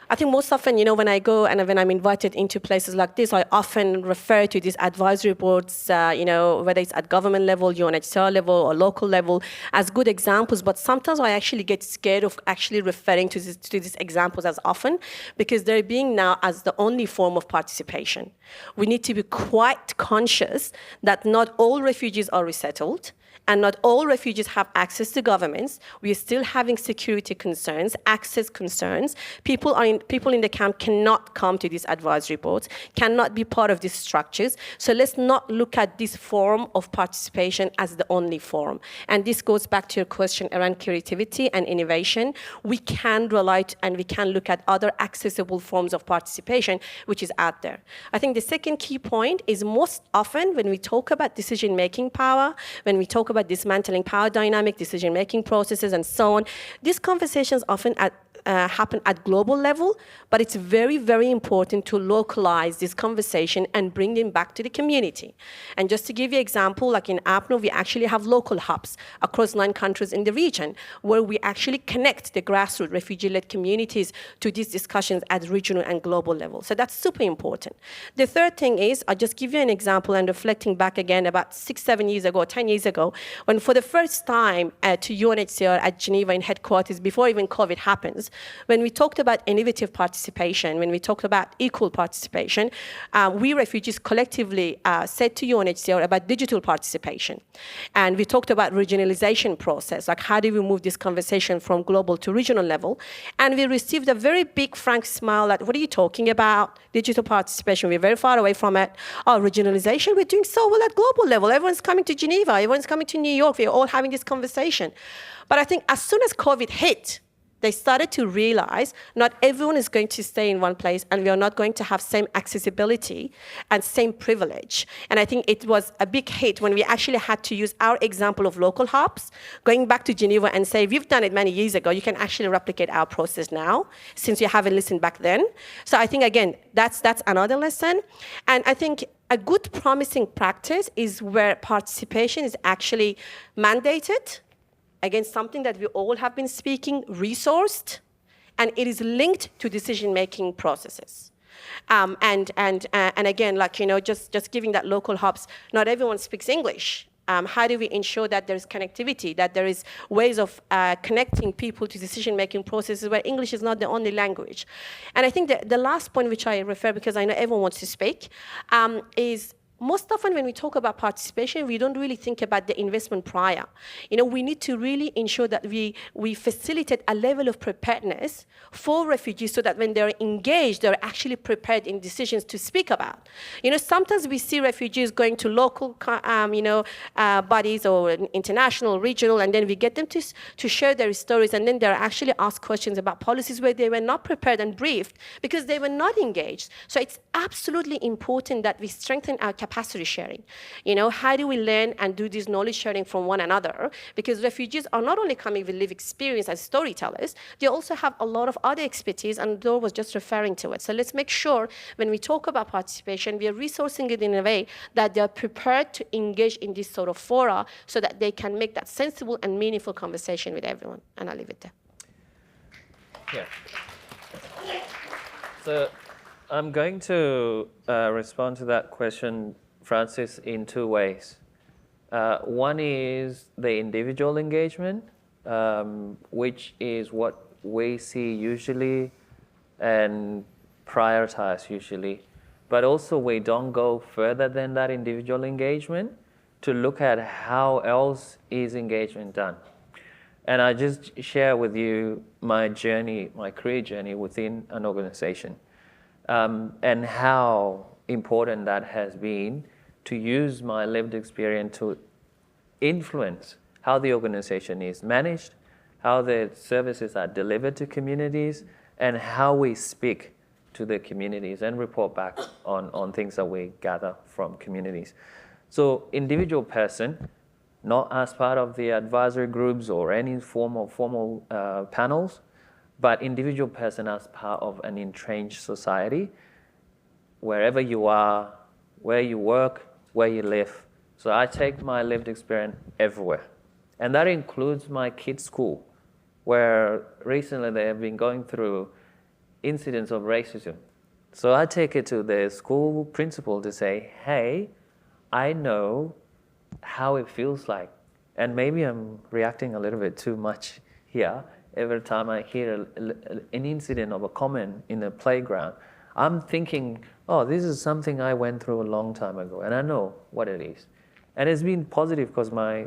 Speaker 2: I think most often, when I go and when I'm invited into places like this, I often refer to these advisory boards, whether it's at government level, UNHCR level, or local level, as good examples. But sometimes I actually get scared of actually referring to these examples as often, because they're being now as the only form of participation. We need to be quite conscious that not all refugees are resettled, and not all refugees have access to governments. We are still having security concerns, access concerns. People in the camp cannot come to these advisory boards, cannot be part of these structures. So let's not look at this form of participation as the only form. And this goes back to your question around creativity and innovation. We can rely and we can look at other accessible forms of participation, which is out there. I think the second key point is most often when we talk about decision-making power, when we talk about dismantling power dynamic, decision-making processes, and so on, these conversations often happen at global level, but it's very, very important to localize this conversation and bring them back to the community. And just to give you an example, like in APNO, we actually have local hubs across 9 countries in the region where we actually connect the grassroots refugee-led communities to these discussions at regional and global level. So that's super important. The third thing is, I'll just give you an example and reflecting back again about 6, 7 years ago, 10 years ago, when for the first time to UNHCR at Geneva in headquarters, before even COVID happens, when we talked about innovative participation, when we talked about equal participation, we refugees collectively said to UNHCR about digital participation. And we talked about regionalization process, like how do we move this conversation from global to regional level? And we received a very big frank smile at, what are you talking about? Digital participation, we're very far away from it. Oh, regionalization, we're doing so well at global level. Everyone's coming to Geneva, everyone's coming to New York, we're all having this conversation. But I think as soon as COVID hit, they started to realize not everyone is going to stay in one place, and we are not going to have same accessibility and same privilege. And I think it was a big hit when we actually had to use our example of local hubs, going back to Geneva and say, we've done it many years ago, you can actually replicate our process now, since you haven't listened back then. So I think, again, that's another lesson. And I think a good promising practice is where participation is actually mandated, against something that we all have been speaking, resourced, and it is linked to decision-making processes. And again, like, just giving that local hubs, not everyone speaks English. How do we ensure that there is connectivity, that there is ways of connecting people to decision-making processes where English is not the only language? And I think the last point, which I refer, because I know everyone wants to speak, is most often when we talk about participation, we don't really think about the investment prior. We need to really ensure that we facilitate a level of preparedness for refugees so that when they're engaged, they're actually prepared in decisions to speak about. Sometimes we see refugees going to local, bodies or international, regional, and then we get them to share their stories, and then they're actually asked questions about policies where they were not prepared and briefed because they were not engaged. So it's absolutely important that we strengthen our capacity sharing. How do we learn and do this knowledge sharing from one another? Because refugees are not only coming with lived experience as storytellers, they also have a lot of other expertise, and Dor was just referring to it. So let's make sure when we talk about participation, we are resourcing it in a way that they're prepared to engage in this sort of fora so that they can make that sensible and meaningful conversation with everyone. And I'll leave it there.
Speaker 4: Yeah. So I'm going to respond to that question, Francis, in 2 ways. One is the individual engagement, which is what we see usually and prioritize usually. But also we don't go further than that individual engagement to look at how else is engagement done. And I just share with you my journey, my career journey within an organization. And how important that has been to use my lived experience to influence how the organization is managed, how the services are delivered to communities, and how we speak to the communities and report back on things that we gather from communities. So individual person, not as part of the advisory groups or any formal panels, but individual person as part of an entrenched society, wherever you are, where you work, where you live. So I take my lived experience everywhere. And that includes my kids' school, where recently they have been going through incidents of racism. So I take it to the school principal to say, hey, I know how it feels like. And maybe I'm reacting a little bit too much here. Every time I hear an incident of a comment in a playground, I'm thinking, oh, this is something I went through a long time ago, and I know what it is. And it's been positive because my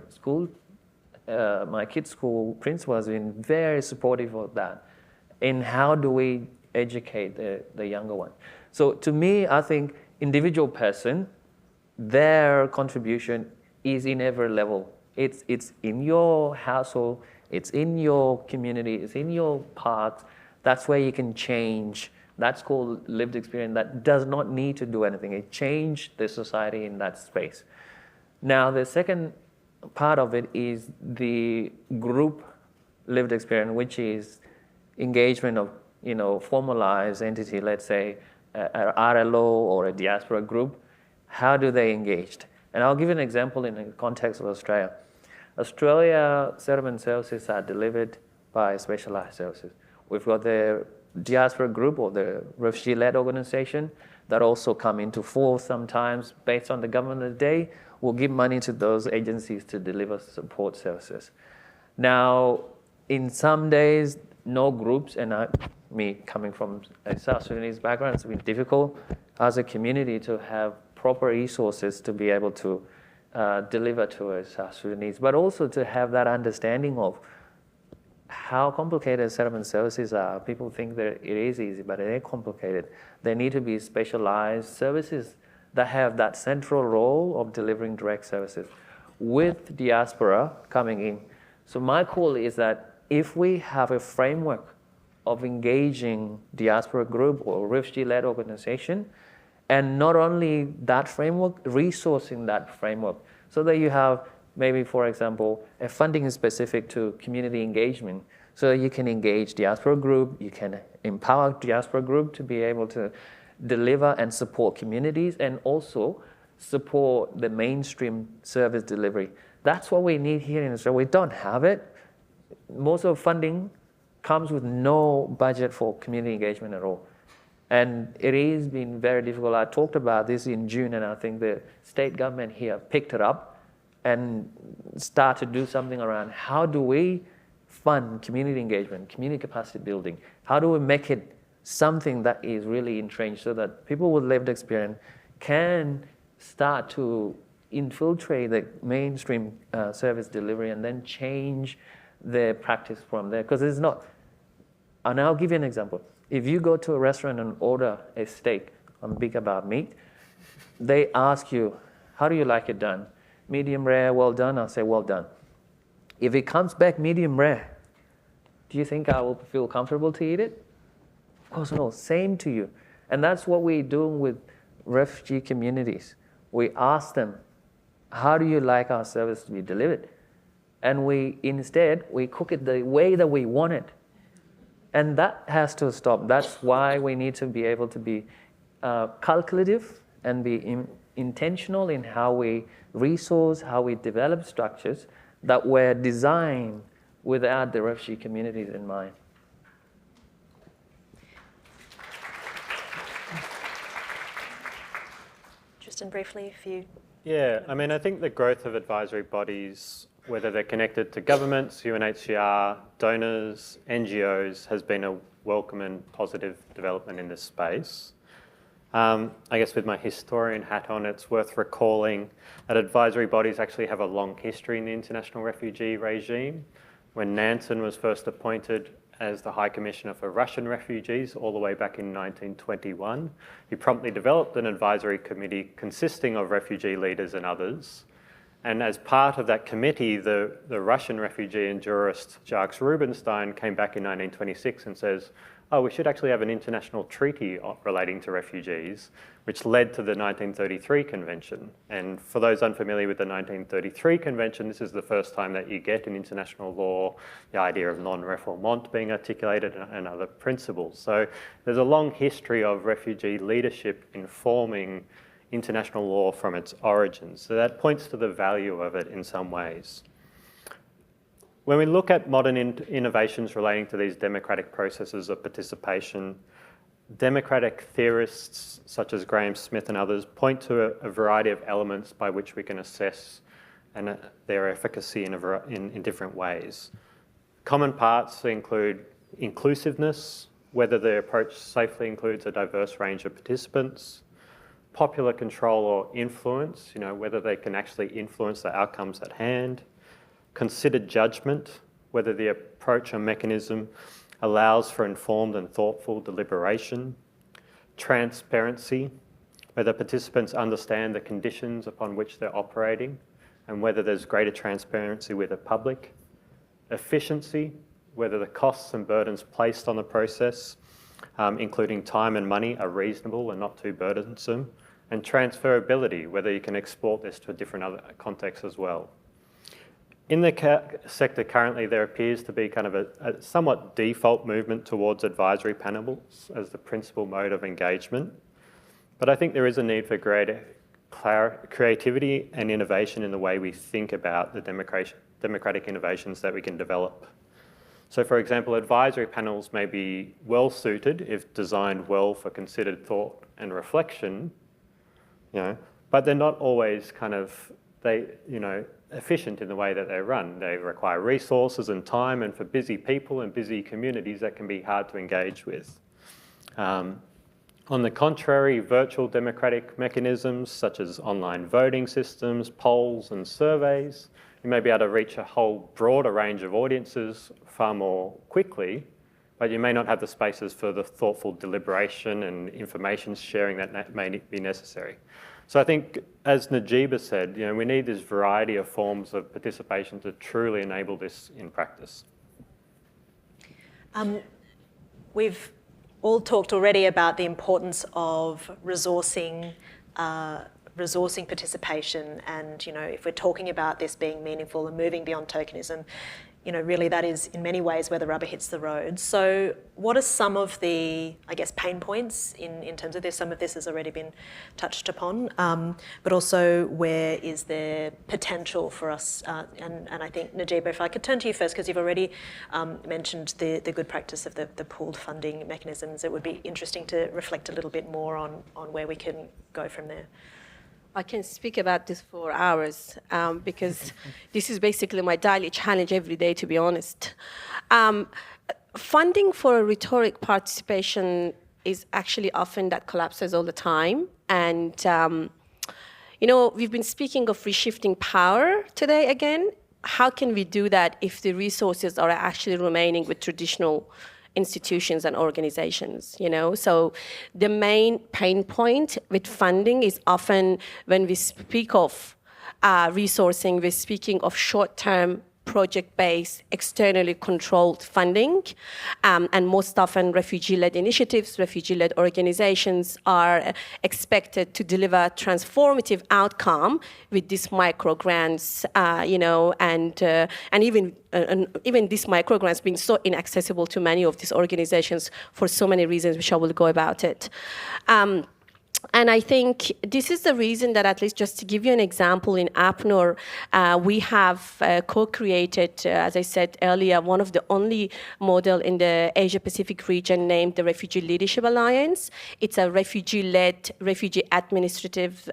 Speaker 4: kids' school principal has been very supportive of that. In how do we educate the younger one? So to me, I think individual person, their contribution is in every level. It's in your household, it's in your community, it's in your parks. That's where you can change. That's called lived experience. That does not need to do anything. It changed the society in that space. Now, the second part of it is the group lived experience, which is engagement of formalized entity, let's say an RLO or a diaspora group. How do they engage? And I'll give you an example in the context of Australia. Australia settlement services are delivered by specialized services. We've got the diaspora group or the refugee-led organization that also come into force sometimes based on the government of the day. We'll give money to those agencies to deliver support services. Now, in some days, no groups, and me coming from a South Sudanese background, it's been difficult as a community to have proper resources to be able to deliver to a South Sudanese, but also to have that understanding of how complicated settlement services are. People think that it is easy, but they're complicated. There need to be specialized services that have that central role of delivering direct services with diaspora coming in. So my call is that if we have a framework of engaging diaspora group or refugee-led organization, and not only that framework, resourcing that framework, so that you have maybe, for example, a funding specific to community engagement, so you can engage diaspora group, you can empower diaspora group to be able to deliver and support communities and also support the mainstream service delivery. That's what we need here in Australia. We don't have it. Most of funding comes with no budget for community engagement at all. And it has been very difficult. I talked about this in June, and I think the state government here picked it up and start to do something around how do we fund community engagement, community capacity building? How do we make it something that is really entrenched so that people with lived experience can start to infiltrate the mainstream service delivery and then change their practice from there? Because it's not. And I'll give you an example. If you go to a restaurant and order a steak, I'm big about meat, they ask you, how do you like it done? Medium rare, well done? I'll say, well done. If it comes back medium rare, do you think I will feel comfortable to eat it? Of course no, same to you. And that's what we're doing with refugee communities. We ask them, how do you like our service to be delivered? And we cook it the way that we want it. And that has to stop. That's why we need to be able to be calculative and be intentional in how we resource, how we develop structures that were designed without the refugee communities in mind.
Speaker 1: Tristan, briefly, if you...
Speaker 5: Yeah, I mean, I think the growth of advisory bodies, whether they're connected to governments, UNHCR, donors, NGOs, has been a welcome and positive development in this space. I guess with my historian hat on, it's worth recalling that advisory bodies actually have a long history in the international refugee regime. When Nansen was first appointed as the High Commissioner for Russian refugees all the way back in 1921, he promptly developed an advisory committee consisting of refugee leaders and others. And as part of that committee, the Russian refugee and jurist Jacques Rubinstein came back in 1926 and says, oh, we should actually have an international treaty relating to refugees, which led to the 1933 convention. And for those unfamiliar with the 1933 convention, this is the first time that you get in international law the idea of non-refoulement being articulated and other principles. So there's a long history of refugee leadership informing international law from its origins. So that points to the value of it in some ways. When we look at modern innovations relating to these democratic processes of participation, democratic theorists such as Graham Smith and others point to a variety of elements by which we can assess their efficacy in different ways. Common parts include inclusiveness, whether the approach safely includes a diverse range of participants, popular control or influence, whether they can actually influence the outcomes at hand, considered judgment, whether the approach or mechanism allows for informed and thoughtful deliberation, transparency, whether participants understand the conditions upon which they're operating and whether there's greater transparency with the public, efficiency, whether the costs and burdens placed on the process, including time and money, are reasonable and not too burdensome, and transferability, whether you can export this to a different other context as well. In the sector currently, there appears to be kind of a somewhat default movement towards advisory panels as the principal mode of engagement. But I think there is a need for greater creativity and innovation in the way we think about the democratic innovations that we can develop. So for example, advisory panels may be well suited if designed well for considered thought and reflection, but they're not always efficient in the way that they run. They require resources and time, and for busy people and busy communities, that can be hard to engage with. On the contrary, virtual democratic mechanisms such as online voting systems, polls and surveys, you may be able to reach a whole broader range of audiences far more quickly, but you may not have the spaces for the thoughtful deliberation and information sharing that may be necessary. So I think, as Najeeba said, we need this variety of forms of participation to truly enable this in practice.
Speaker 1: We've all talked already about the importance of resourcing participation, and if we're talking about this being meaningful and moving beyond tokenism, really that is in many ways where the rubber hits the road. So what are some of the, pain points in terms of this? Some of this has already been touched upon, but also where is there potential for us? And I think, Najeeba, if I could turn to you first, because you've already mentioned the good practice of the pooled funding mechanisms. It would be interesting to reflect a little bit more on where we can go from there.
Speaker 2: I can speak about this for hours because this is basically my daily challenge every day, to be honest. Funding for rhetoric participation is actually often that collapses all the time. And, we've been speaking of reshifting power today again. How can we do that if the resources are actually remaining with traditional institutions and organizations, So the main pain point with funding is often when we speak of resourcing, we're speaking of short-term project-based, externally controlled funding. And most often refugee-led initiatives, refugee-led organizations are expected to deliver transformative outcome with these micro grants, and even these micro grants being so inaccessible to many of these organizations for so many reasons, which I will go about it. And I think this is the reason that, at least just to give you an example, in APNOR, we have co-created, as I said earlier, one of the only model in the Asia-Pacific region named the Refugee Leadership Alliance. It's a refugee-led, refugee administrative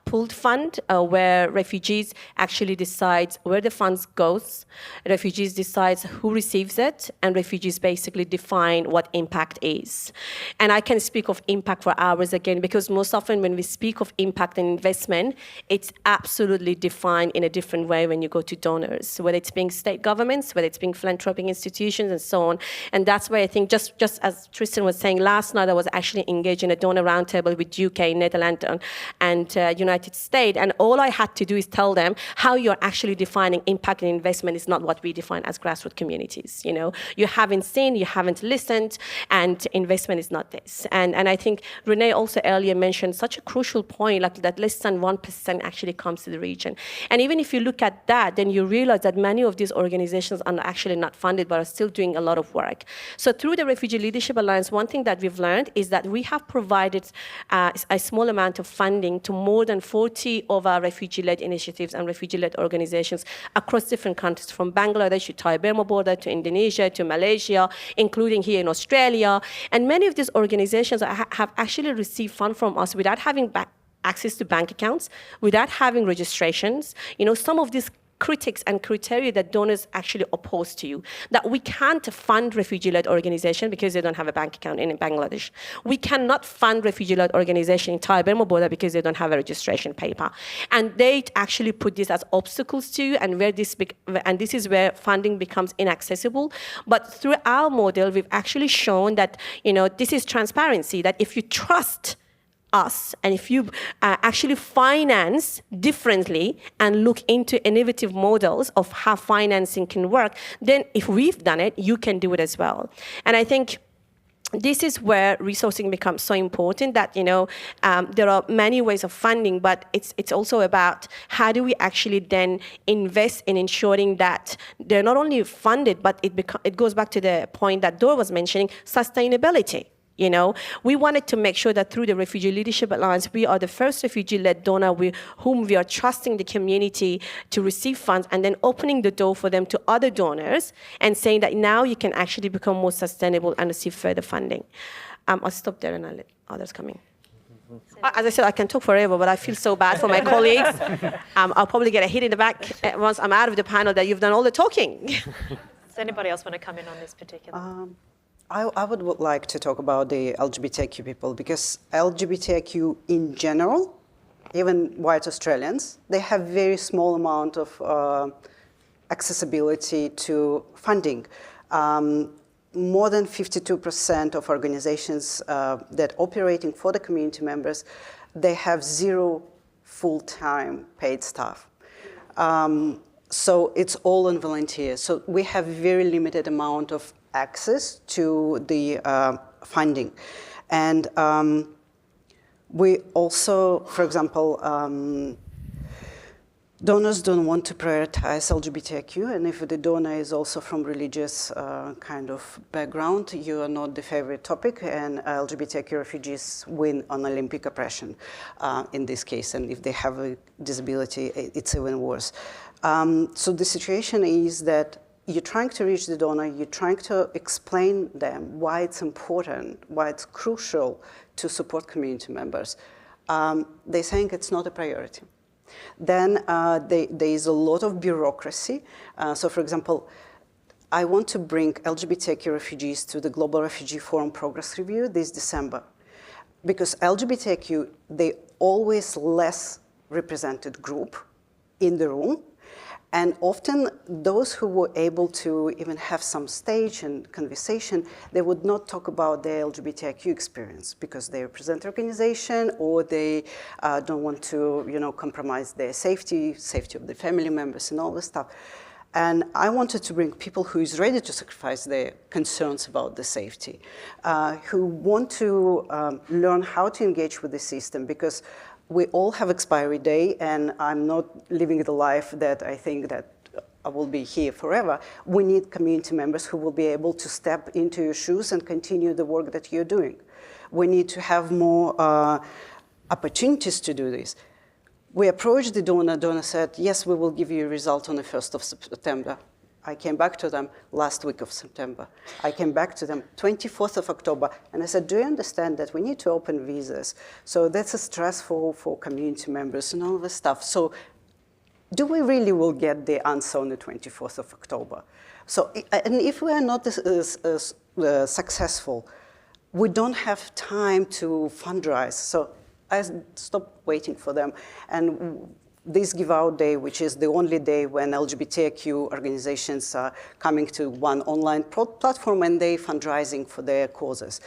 Speaker 2: pooled fund where refugees actually decide where the funds goes, refugees decide who receives it, and refugees basically define what impact is. And I can speak of impact for hours again, because because most often when we speak of impact and investment, it's absolutely defined in a different way when you go to donors, whether it's being state governments, whether it's being philanthropic institutions, and so on. And that's why I think, just as Tristan was saying, last night I was actually engaged in a donor roundtable with UK, Netherlands, and United States, and all I had to do is tell them how you're actually defining impact and investment is not what we define as grassroots communities. You know, you haven't seen, you haven't listened, and investment is not this. And I think Renee also earlier mentioned such a crucial point, like that less than 1% actually comes to the region. And even if you look at that, then you realize that many of these organizations are actually not funded, but are still doing a lot of work. So through the Refugee Leadership Alliance, one thing that we've learned is that we have provided a small amount of funding to more than 40 of our refugee-led initiatives and refugee-led organizations across different countries, from Bangladesh to Thai-Burma border to Indonesia to Malaysia, including here in Australia. And many of these organizations have actually received funds from us without having access to bank accounts, without having registrations. You know, some of these critics and criteria that donors actually oppose to you, that we can't fund refugee-led organization because they don't have a bank account in Bangladesh. We cannot fund refugee-led organization in Thai-Burma border because they don't have a registration paper. And they actually put this as obstacles to you, and this is where funding becomes inaccessible. But through our model, we've actually shown that, you know, this is transparency, that if you trust us, and if you actually finance differently and look into innovative models of how financing can work, then if we've done it, you can do it as well. And I think this is where resourcing becomes so important, that, you know, there are many ways of funding, but it's also about how do we actually then invest in ensuring that they're not only funded, but it goes back to the point that Dor was mentioning, sustainability. You know, we wanted to make sure that through the Refugee Leadership Alliance, we are the first refugee-led donor whom we are trusting the community to receive funds, and then opening the door for them to other donors and saying that now you can actually become more sustainable and receive further funding. I'll stop there and I'll let others come in. As I said, I can talk forever, but I feel so bad for my colleagues. I'll probably get a hit in the back once I'm out of the panel that you've done all the talking.
Speaker 1: Does anybody else want to come in on this particular?
Speaker 3: I would like to talk about the LGBTIQ people, because LGBTIQ in general, even white Australians, they have very small amount of accessibility to funding. More than 52% of organizations that operating for the community members, they have 0 full-time paid staff. So it's all on volunteers. So we have very limited amount of access to the funding. And we also, for example, donors don't want to prioritize LGBTIQ, and if the donor is also from religious kind of background, you are not the favorite topic, and LGBTIQ refugees win on Olympic oppression in this case, and if they have a disability, it's even worse. So the situation is that you're trying to reach the donor, you're trying to explain them why it's important, why it's crucial to support community members. They're saying it's not a priority. Then there is a lot of bureaucracy. So for example, I want to bring LGBTIQ refugees to the Global Refugee Forum Progress Review this December, because LGBTIQ, they always less represented group in the room. And often those who were able to even have some stage and conversation, they would not talk about their LGBTIQ experience because they represent the organization, or they don't want to, you know, compromise their safety of the family members and all this stuff. And I wanted to bring people who is ready to sacrifice their concerns about the safety, who want to learn how to engage with the system, because we all have expiry day, and I'm not living the life that I think that I will be here forever. We need community members who will be able to step into your shoes and continue the work that you're doing. We need to have more opportunities to do this. We approached the donor said, yes, we will give you a result on the 1st of September. I came back to them last week of September. I came back to them 24th of October, and I said, do you understand that we need to open visas? So that's a stressful for community members and all this stuff. So do we really will get the answer on the 24th of October? So, and if we are not successful, we don't have time to fundraise. So I stopped waiting for them. And this Give Out Day, which is the only day when LGBTIQ organizations are coming to one online platform and they fundraising for their causes.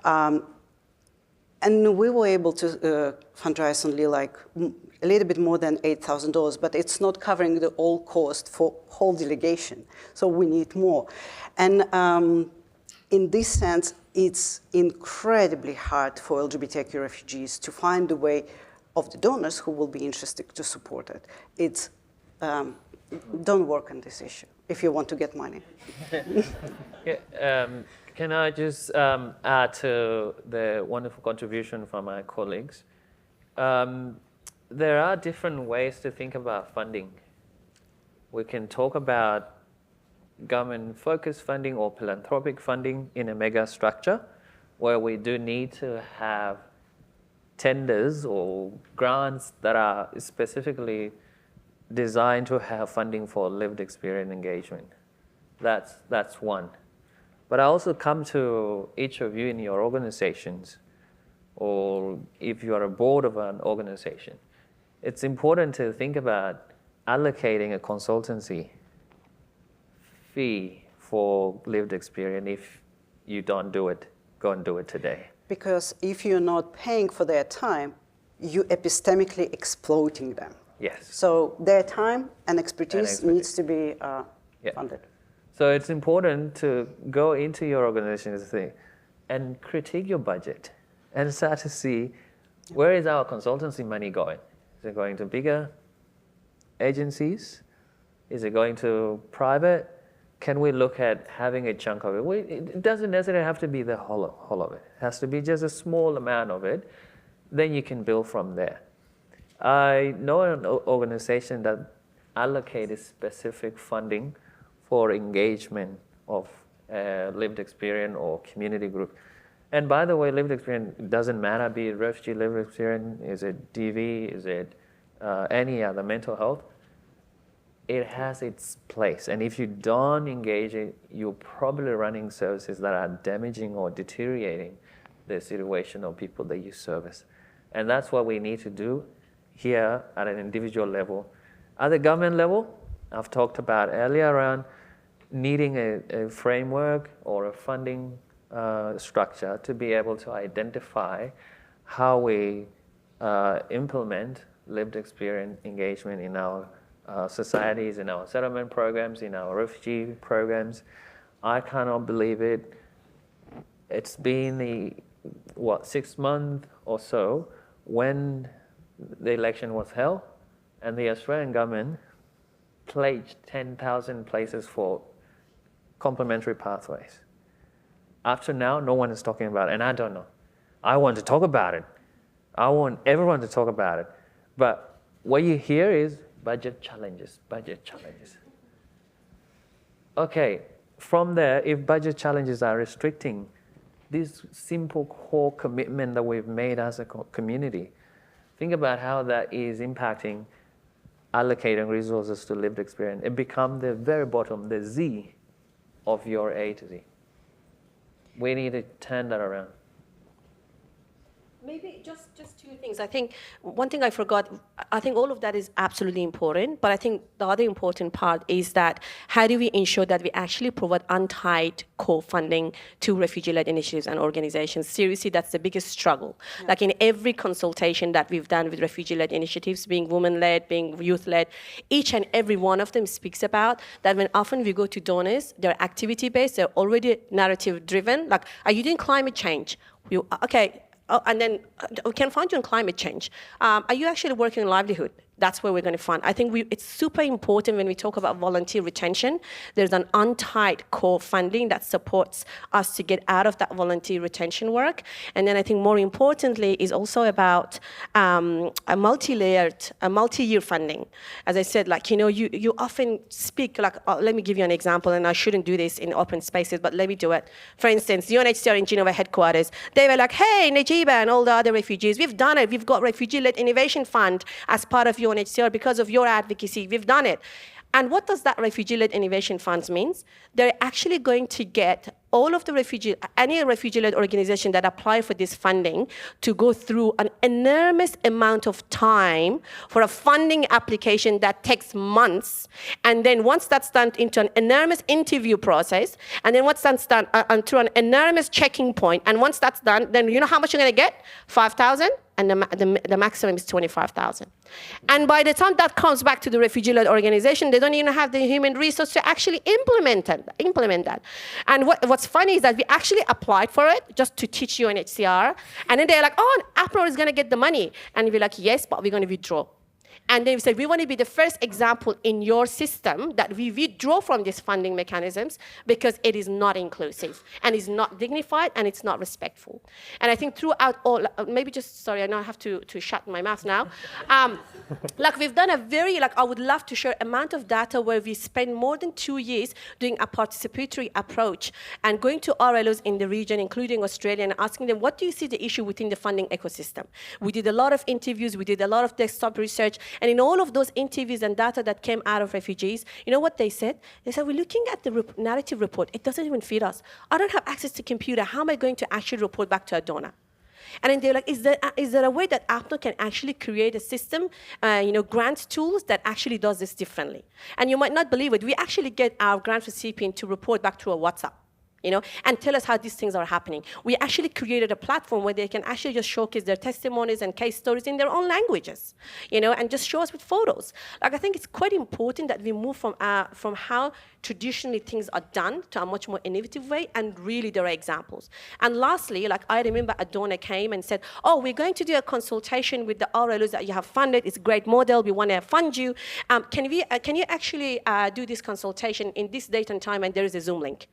Speaker 3: And we were able to fundraise only like a little bit more than $8,000, but it's not covering the whole cost for whole delegation. So we need more. And in this sense, it's incredibly hard for LGBTIQ refugees to find a way of the donors who will be interested to support it. It's, don't work on this issue if you want to get money.
Speaker 4: Yeah, can I just add to the wonderful contribution from my colleagues? There are different ways to think about funding. We can talk about government-focused funding or philanthropic funding in a mega structure, where we do need to have tenders or grants that are specifically designed to have funding for lived experience engagement. That's one. But I also come to each of you in your organizations, or if you are a board of an organization, it's important to think about allocating a consultancy fee for lived experience. If you don't do it, go and do it today.
Speaker 3: Because if you're not paying for their time, you're epistemically exploiting them.
Speaker 4: Yes.
Speaker 3: So their time and expertise needs to be funded.
Speaker 4: So it's important to go into your organization and critique your budget and start to see where is our consultancy money going? Is it going to bigger agencies? Is it going to private? Can we look at having a chunk of it? It doesn't necessarily have to be the whole of it. It has to be just a small amount of it. Then you can build from there. I know an organization that allocated specific funding for engagement of lived experience or community group. And by the way, lived experience doesn't matter, be it refugee lived experience, is it DV, is it any other mental health. It has its place. And if you don't engage it, you're probably running services that are damaging or deteriorating the situation of people that you service. And that's what we need to do here at an individual level. At the government level, I've talked about earlier around needing a framework or a funding structure to be able to identify how we implement lived experience engagement in our societies, in our settlement programs, in our refugee programs. I cannot believe it. It's been 6 months or so when the election was held, and the Australian government pledged 10,000 places for complementary pathways. After now, no one is talking about it, and I don't know. I want to talk about it. I want everyone to talk about it. But what you hear is budget challenges, budget challenges. Okay, from there, if budget challenges are restricting this simple core commitment that we've made as a community, think about how that is impacting allocating resources to lived experience. It becomes the very bottom, the Z of your A to Z. We need to turn that around.
Speaker 2: Maybe just 2 things. I think one thing I forgot, I think all of that is absolutely important, but I think the other important part is that how do we ensure that we actually provide untied core funding to refugee-led initiatives and organizations? Seriously, that's the biggest struggle. Yeah. Like in every consultation that we've done with refugee-led initiatives, being women-led, being youth-led, each and every one of them speaks about that when often we go to donors, they're activity-based, they're already narrative-driven. Like, are you doing climate change? Okay. Oh, and then we can fund you on climate change. Are you actually working on livelihood? That's where we're going to fund. I think it's super important when we talk about volunteer retention. There's an untied core funding that supports us to get out of that volunteer retention work. And then I think more importantly is also about a multi-year funding. As I said, like, you often speak, like, let me give you an example, and I shouldn't do this in open spaces, but let me do it. For instance, UNHCR in Geneva headquarters, they were like, hey, Najeeba and all the other refugees, we've done it. We've got Refugee-led Innovation Fund as part of UNHCR because of your advocacy. We've done it. And what does that refugee-led innovation funds means? They're actually going to get all of the any refugee-led organization that apply for this funding to go through an enormous amount of time for a funding application that takes months. And then once that's done into an enormous interview process, and then once that's done through an enormous checking point, and once that's done, then you know how much you're gonna get? 5,000? And the maximum is 25,000. And by the time that comes back to the refugee-led organization, they don't even have the human resource to actually implement that. And what's funny is that we actually applied for it just to teach UNHCR, and then they're like, oh, APNOR is gonna get the money. And we're like, yes, but we're gonna withdraw. And then we said, we want to be the first example in your system that we withdraw from these funding mechanisms because it is not inclusive and is not dignified and it's not respectful. And I think throughout all, maybe just, sorry, I know I have to shut my mouth now. Like we've done a very, I would love to share amount of data where we spend more than 2 years doing a participatory approach and going to RLOs in the region, including Australia, and asking them, what do you see the issue within the funding ecosystem? We did a lot of interviews, we did a lot of desktop research, and in all of those interviews and data that came out of refugees, you know what they said? They said, we're looking at the narrative report. It doesn't even fit us. I don't have access to computer. How am I going to actually report back to a donor? And then they're like, is there a way that APNOR can actually create a system, grant tools that actually does this differently? And you might not believe it. We actually get our grant recipient to report back through a WhatsApp, and tell us how these things are happening. We actually created a platform where they can actually just showcase their testimonies and case stories in their own languages, and just show us with photos. I think it's quite important that we move from how traditionally things are done to a much more innovative way, and really there are examples. And lastly, I remember a donor came and said, oh, we're going to do a consultation with the RLOs that you have funded. It's a great model. We want to fund you. Can you actually do this consultation in this date and time? And there is a Zoom link.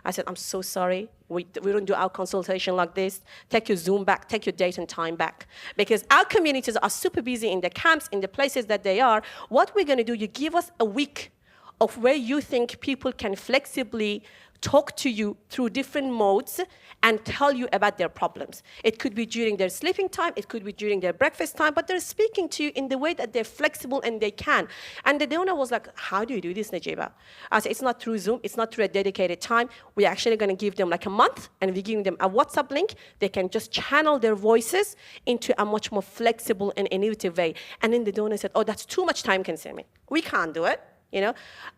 Speaker 2: I said, I'm so sorry. We don't do our consultation like this. Take your Zoom back, take your date and time back. Because our communities are super busy in the camps, in the places that they are. What we're going to do, you give us a week of where you think people can flexibly talk to you through different modes and tell you about their problems. It could be during their sleeping time, it could be during their breakfast time, but they're speaking to you in the way that they're flexible and they can. And the donor was like, how do you do this, Najeeba? I said, it's not through Zoom, it's not through a dedicated time. We're actually gonna give them a month, and we're giving them a WhatsApp link. They can just channel their voices into a much more flexible and innovative way. And then the donor said, oh, that's too much time consuming. We can't do it.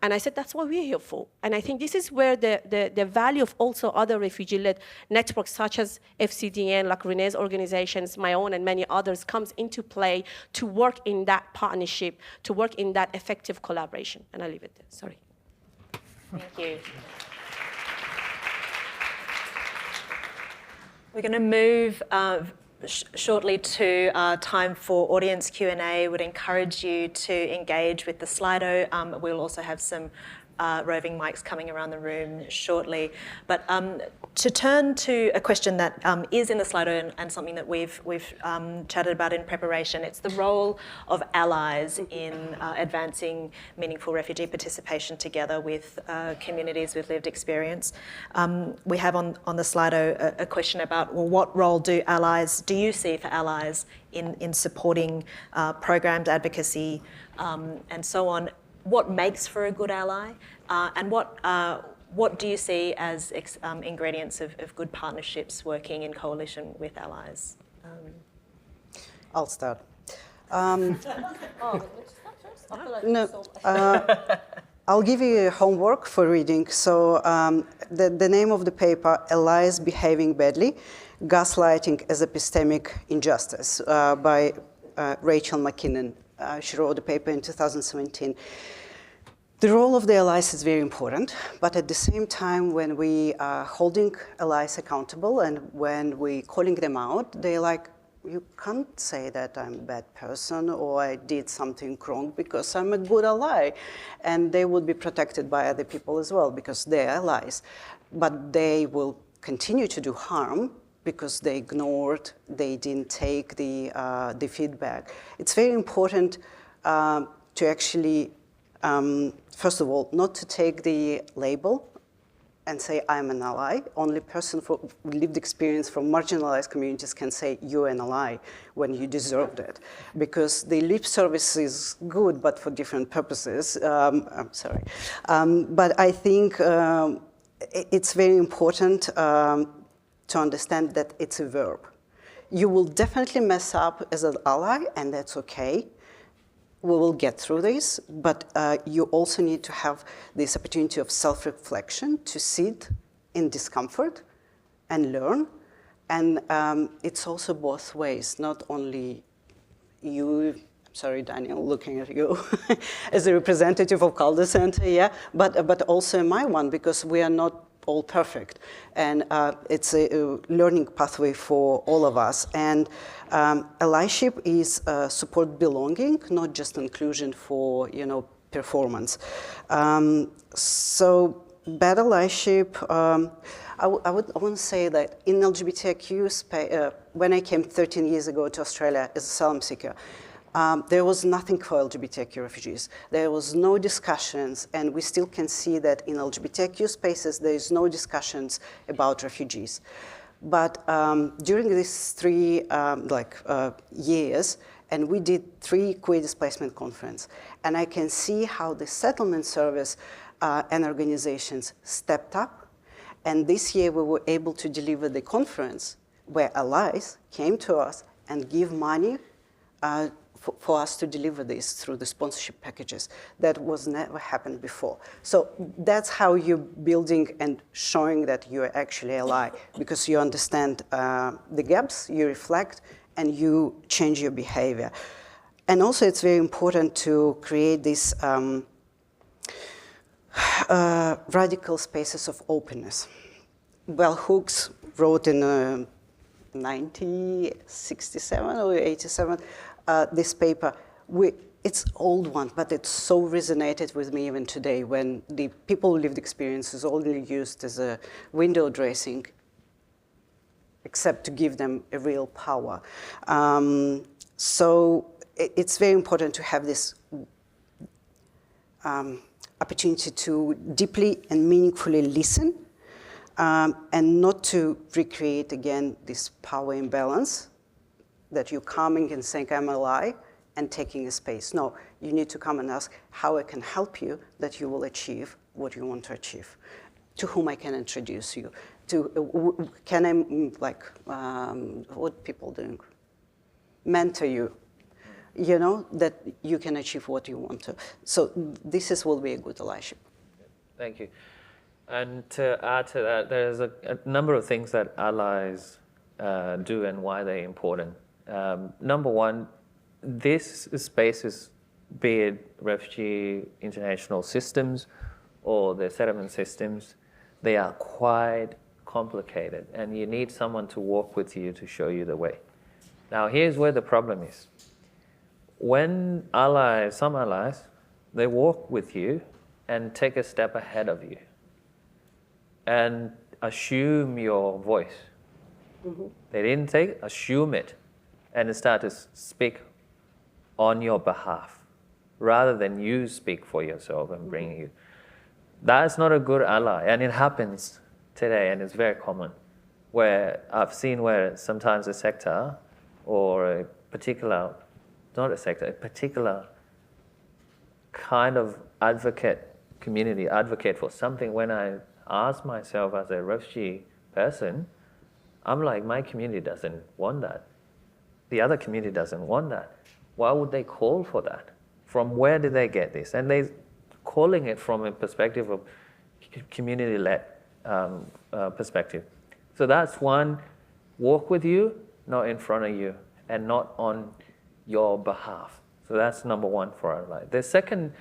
Speaker 2: And I said, that's what we're here for. And I think this is where the value of also other refugee-led networks such as FCDN, like Renee's organizations, my own and many others, comes into play to work in that partnership, to work in that effective collaboration. And I'll leave it there, sorry.
Speaker 1: Thank you. We're going to move shortly to time for audience Q&A. Would encourage you to engage with the Slido. We'll also have some roving mics coming around the room shortly. But to turn to a question that is in the Slido and something that we've chatted about in preparation, it's the role of allies in advancing meaningful refugee participation together with communities with lived experience. We have on the Slido a question about, well, what role do you see for allies in supporting programs, advocacy, and so on? What makes for a good ally, and what do you see as ingredients of good partnerships working in coalition with allies?
Speaker 3: I'll start. I'll give you homework for reading. So the name of the paper, Allies Behaving Badly, Gaslighting as Epistemic Injustice, by Rachel McKinnon. She wrote the paper in 2017. The role of the allies is very important, but at the same time, when we are holding allies accountable and when we calling them out, they're like, you can't say that I'm a bad person or I did something wrong because I'm a good ally. And they would be protected by other people as well because they're allies. But they will continue to do harm because they ignored, they didn't take the feedback. It's very important to actually, first of all, not to take the label and say, I'm an ally. Only person with lived experience from marginalized communities can say, you're an ally when you deserved it. Because the lip service is good, but for different purposes. I'm sorry. But I think it's very important to understand that it's a verb. You will definitely mess up as an ally, and that's okay. We will get through this, but you also need to have this opportunity of self-reflection to sit in discomfort and learn. And it's also both ways, not only you, sorry, Daniel, looking at you as a representative of Kaldor Centre, yeah, but also my one, because we are not all perfect. And it's a learning pathway for all of us. And allyship is support belonging, not just inclusion for, performance. So bad allyship, I want to say that in LGBTIQ, when I came 13 years ago to Australia as an asylum seeker, there was nothing for LGBTIQ refugees. There was no discussions, and we still can see that in LGBTIQ spaces, there is no discussions about refugees. But during these 3 years, and we did 3 queer displacement conferences, and I can see how the settlement service and organizations stepped up. And this year, we were able to deliver the conference where allies came to us and give money for us to deliver this through the sponsorship packages. That was never happened before. So that's how you're building and showing that you're actually ally, because you understand the gaps, you reflect, and you change your behavior. And also it's very important to create these radical spaces of openness. Bell Hooks wrote in 1967 or 87, this paper. It's old one, but it so resonated with me even today when the people lived experience is only used as a window dressing, except to give them a real power. So it's very important to have this opportunity to deeply and meaningfully listen, and not to recreate again this power imbalance that you're coming and saying, I'm a ally, and taking a space. No, you need to come and ask how I can help you that you will achieve what you want to achieve. To whom I can introduce you. Can I, what people doing? Mentor you, that you can achieve what you want to. So will be a good allyship.
Speaker 4: Thank you. And to add to that, there's a number of things that allies do and why they're important. Number one, this spaces, be it refugee international systems or the settlement systems, they are quite complicated, and you need someone to walk with you to show you the way. Now, here's where the problem is. When some allies, they walk with you and take a step ahead of you and assume your voice. Mm-hmm. They didn't assume it, and start to speak on your behalf rather than you speak for yourself and bring you. That's not a good ally, and it happens today, and it's very common, where I've seen where sometimes a sector or a particular kind of community advocate for something. When I ask myself as a refugee person, I'm like, my community doesn't want that. The other community doesn't want that. Why would they call for that? From where did they get this? And they're calling it from a perspective of community-led perspective. So that's one, walk with you, not in front of you, and not on your behalf. So that's number one for an ally. The second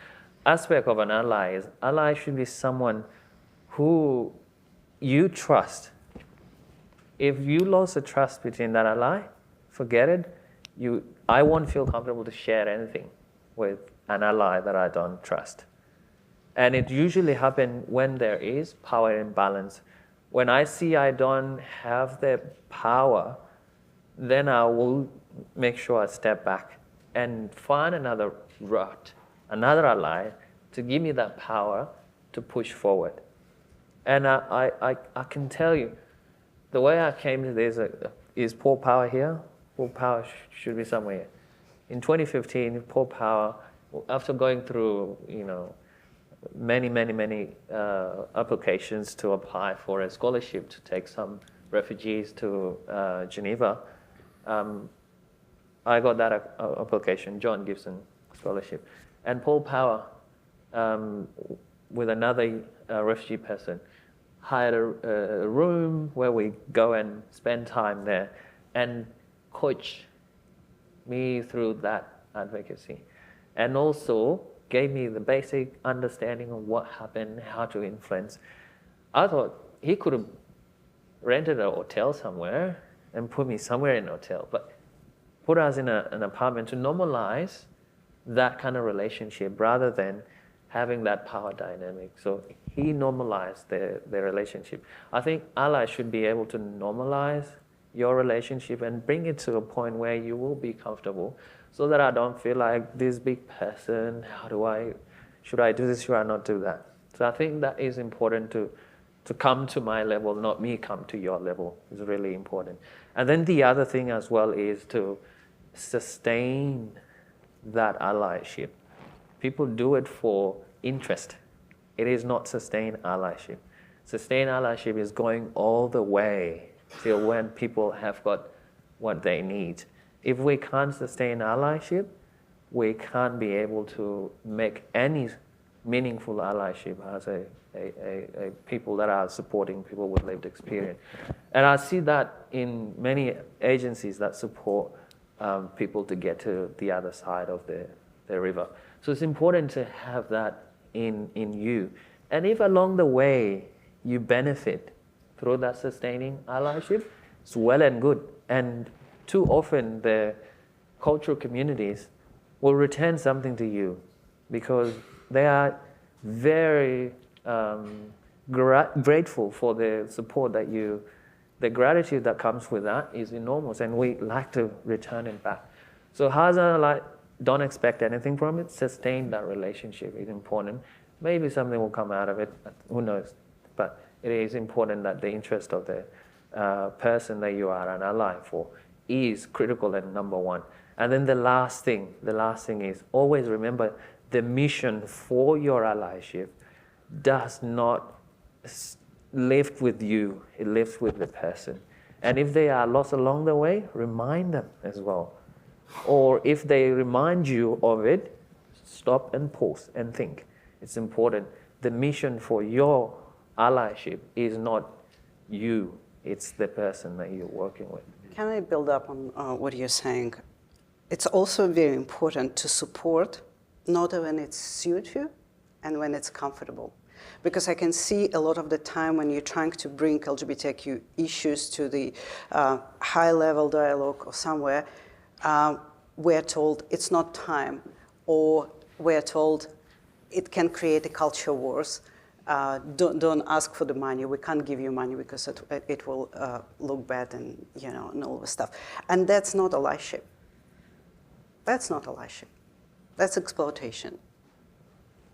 Speaker 4: aspect of an ally is ally should be someone who you trust. If you lost the trust between that ally, forget it. I won't feel comfortable to share anything with an ally that I don't trust. And it usually happens when there is power imbalance. When I see I don't have the power, then I will make sure I step back and find another route, another ally to give me that power to push forward. And I can tell you, the way I came to this is Paul Power here. Paul Power should be somewhere. In 2015, Paul Power, after going through, many applications to apply for a scholarship to take some refugees to Geneva, I got that application, John Gibson scholarship. And Paul Power, with another refugee person, hired a room where we go and spend time there and coach me through that advocacy. And also gave me the basic understanding of what happened, how to influence. I thought he could have rented a hotel somewhere and put me somewhere in a hotel, but put us in an apartment to normalize that kind of relationship rather than having that power dynamic. So he normalized the relationship. I think allies should be able to normalize your relationship and bring it to a point where you will be comfortable so that I don't feel like this big person, should I do this, should I not do that? So I think that is important to come to my level, not me come to your level, is really important. And then the other thing as well is to sustain that allyship. People do it for interest. It is not sustained allyship. Sustained allyship is going all the way till when people have got what they need. If we can't sustain allyship, we can't be able to make any meaningful allyship as a people that are supporting people with lived experience. And I see that in many agencies that support people to get to the other side of the river. So it's important to have that in you. And if along the way you benefit through that sustaining allyship, it's well and good. And too often the cultural communities will return something to you because they are very grateful for the support that the gratitude that comes with that is enormous, and we like to return it back. So don't expect anything from it. Sustain that relationship is important. Maybe something will come out of it, who knows? But it is important that the interest of the person that you are an ally for is critical and number one. And then the last thing is always remember the mission for your allyship does not live with you, it lives with the person. And if they are lost along the way, remind them as well. Or if they remind you of it, stop and pause and think. It's important. The mission for your allyship is not you, it's the person that you're working with.
Speaker 3: Can I build up on what you're saying? It's also very important to support, not when it suits you and when it's comfortable. Because I can see a lot of the time when you're trying to bring LGBTIQ issues to the high-level dialogue or somewhere, we're told it's not time, or we're told it can create a culture wars. Don't ask for the money. We can't give you money because it will look bad and and all this stuff. And that's not allyship. That's not allyship. That's exploitation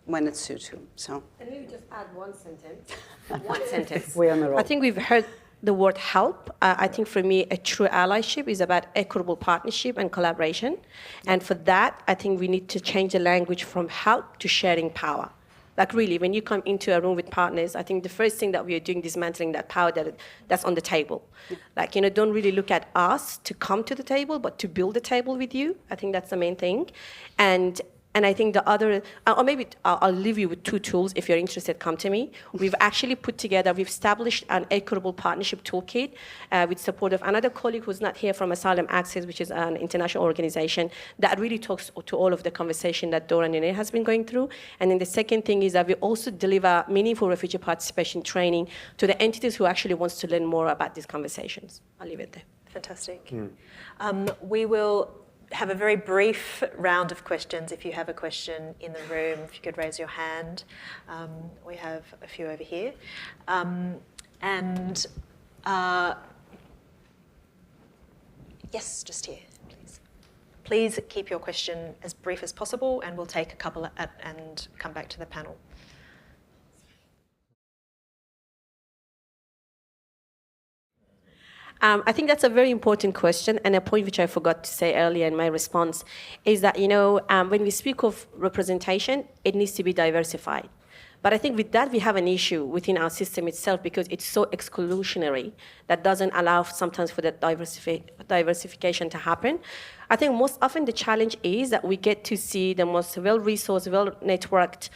Speaker 3: when it suits you. So.
Speaker 2: Can we just add one sentence? One sentence.
Speaker 3: We're on the roll.
Speaker 2: I think we've heard the word help. I think for me, a true allyship is about equitable partnership and collaboration. And for that, I think we need to change the language from help to sharing power. Like really, when you come into a room with partners, I think the first thing that we are doing, dismantling that power that's on the table. Yeah. Like, don't really look at us to come to the table, but to build the table with you. I think that's the main thing. And I think the other, or maybe I'll leave you with two tools. If you're interested, come to me. We've actually we've established an equitable partnership toolkit with support of another colleague who's not here from Asylum Access, which is an international organization that really talks to all of the conversation that Dora and Renee has been going through. And then the second thing is that we also deliver meaningful refugee participation training to the entities who actually wants to learn more about these conversations. I'll leave it there.
Speaker 1: Fantastic. We will have a very brief round of questions. If you have a question in the room, if you could raise your hand. We have a few over here. Yes, just here, please. Please keep your question as brief as possible, and we'll take a couple and come back to the panel.
Speaker 2: I think that's a very important question, and a point which I forgot to say earlier in my response is that, when we speak of representation, it needs to be diversified. But I think with that, we have an issue within our system itself because it's so exclusionary that doesn't allow sometimes for that diversification to happen. I think most often the challenge is that we get to see the most well-resourced, well-networked,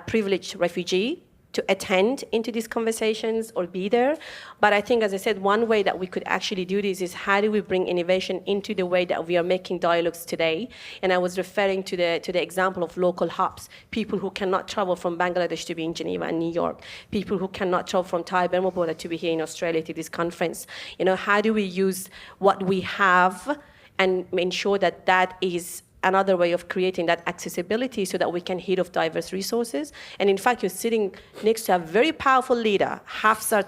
Speaker 2: privileged refugee to attend into these conversations or be there. But I think, as I said, one way that we could actually do this is how do we bring innovation into the way that we are making dialogues today? And I was referring to the example of local hubs, people who cannot travel from Bangladesh to be in Geneva and New York, people who cannot travel from Thai-Burma border to be here in Australia to this conference. How do we use what we have and ensure that that is another way of creating that accessibility so that we can hit off diverse resources. And in fact, you're sitting next to a very powerful leader, Hafsar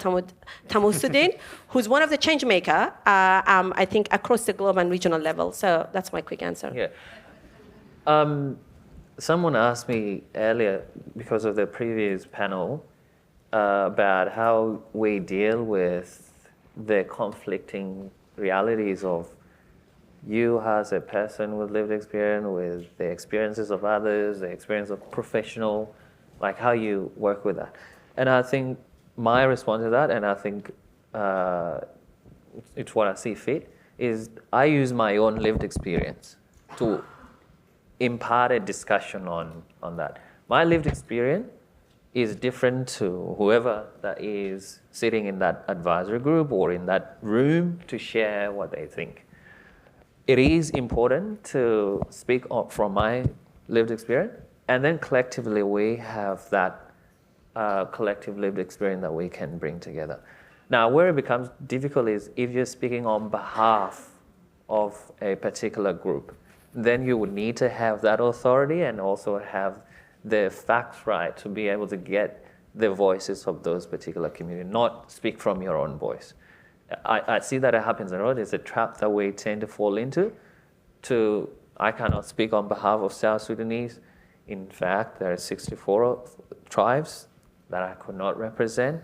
Speaker 2: Tamusuddin, who's one of the change maker, I think, across the globe and regional level. So that's my quick answer.
Speaker 4: Yeah. Someone asked me earlier, because of the previous panel, about how we deal with the conflicting realities of you as a person with lived experience, with the experiences of others, the experience of professional, like how you work with that. And I think my response to that, and I think it's what I see fit, is I use my own lived experience to impart a discussion on that. My lived experience is different to whoever that is sitting in that advisory group or in that room to share what they think. It is important to speak from my lived experience, and then collectively we have that collective lived experience that we can bring together. Now, where it becomes difficult is if you're speaking on behalf of a particular group, then you would need to have that authority and also have the facts right to be able to get the voices of those particular communities, not speak from your own voice. I see that it happens a lot. It's a trap that we tend to fall into. I cannot speak on behalf of South Sudanese. In fact, there are 64 tribes that I could not represent.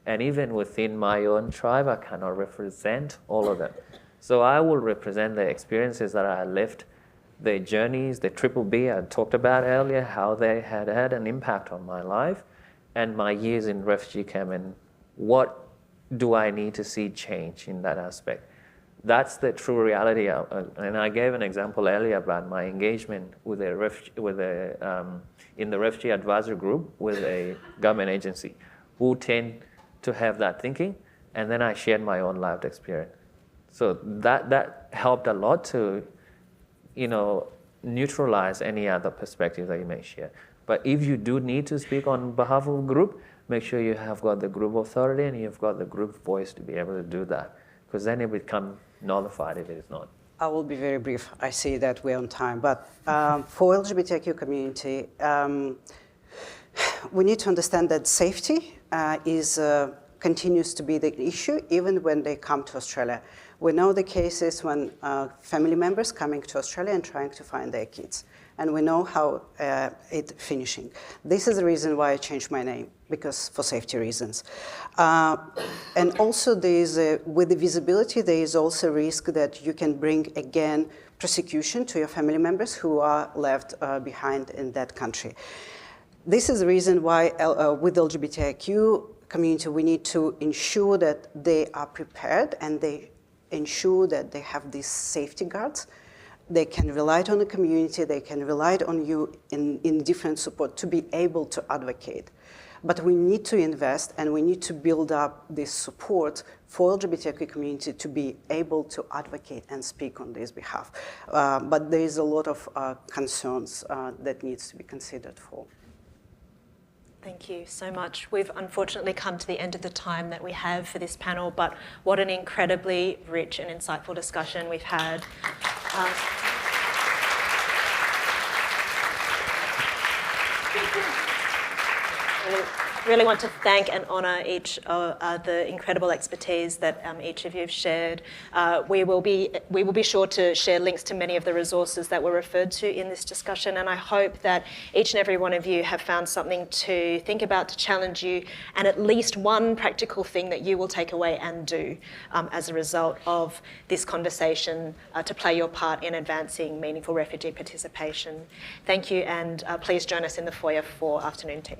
Speaker 4: And even within my own tribe, I cannot represent all of them. So I will represent the experiences that I lived, the journeys, the triple B I talked about earlier, how they had an impact on my life and my years in refugee camp, and what do I need to see change in that aspect. That's the true reality. And I gave an example earlier about my engagement with in the refugee advisory group with a government agency who tend to have that thinking, and then I shared my own lived experience. So that helped a lot to, neutralize any other perspective that you may share. But if you do need to speak on behalf of a group, make sure you have got the group authority and you've got the group voice to be able to do that, because then it becomes nullified if it is not.
Speaker 3: I will be very brief. I see that we're on time. But for LGBTIQ community, we need to understand that safety continues to be the issue even when they come to Australia. We know the cases when family members coming to Australia and trying to find their kids. And we know how it's finishing. This is the reason why I changed my name, because for safety reasons. And also with the visibility, there is also a risk that you can bring again persecution to your family members who are left behind in that country. This is the reason why with LGBTIQ community, we need to ensure that they are prepared and they ensure that they have these safety guards. They can rely on the community, they can rely on you in different support to be able to advocate. But we need to invest and we need to build up this support for LGBTIQ community to be able to advocate and speak on this behalf. But there is a lot of concerns that needs to be considered for.
Speaker 1: Thank you so much. We've unfortunately come to the end of the time that we have for this panel, but what an incredibly rich and insightful discussion we've had. really want to thank and honour each of the incredible expertise that each of you have shared. We will be sure to share links to many of the resources that were referred to in this discussion, and I hope that each and every one of you have found something to think about, to challenge you, and at least one practical thing that you will take away and do as a result of this conversation to play your part in advancing meaningful refugee participation. Thank you, and please join us in the foyer for afternoon tea.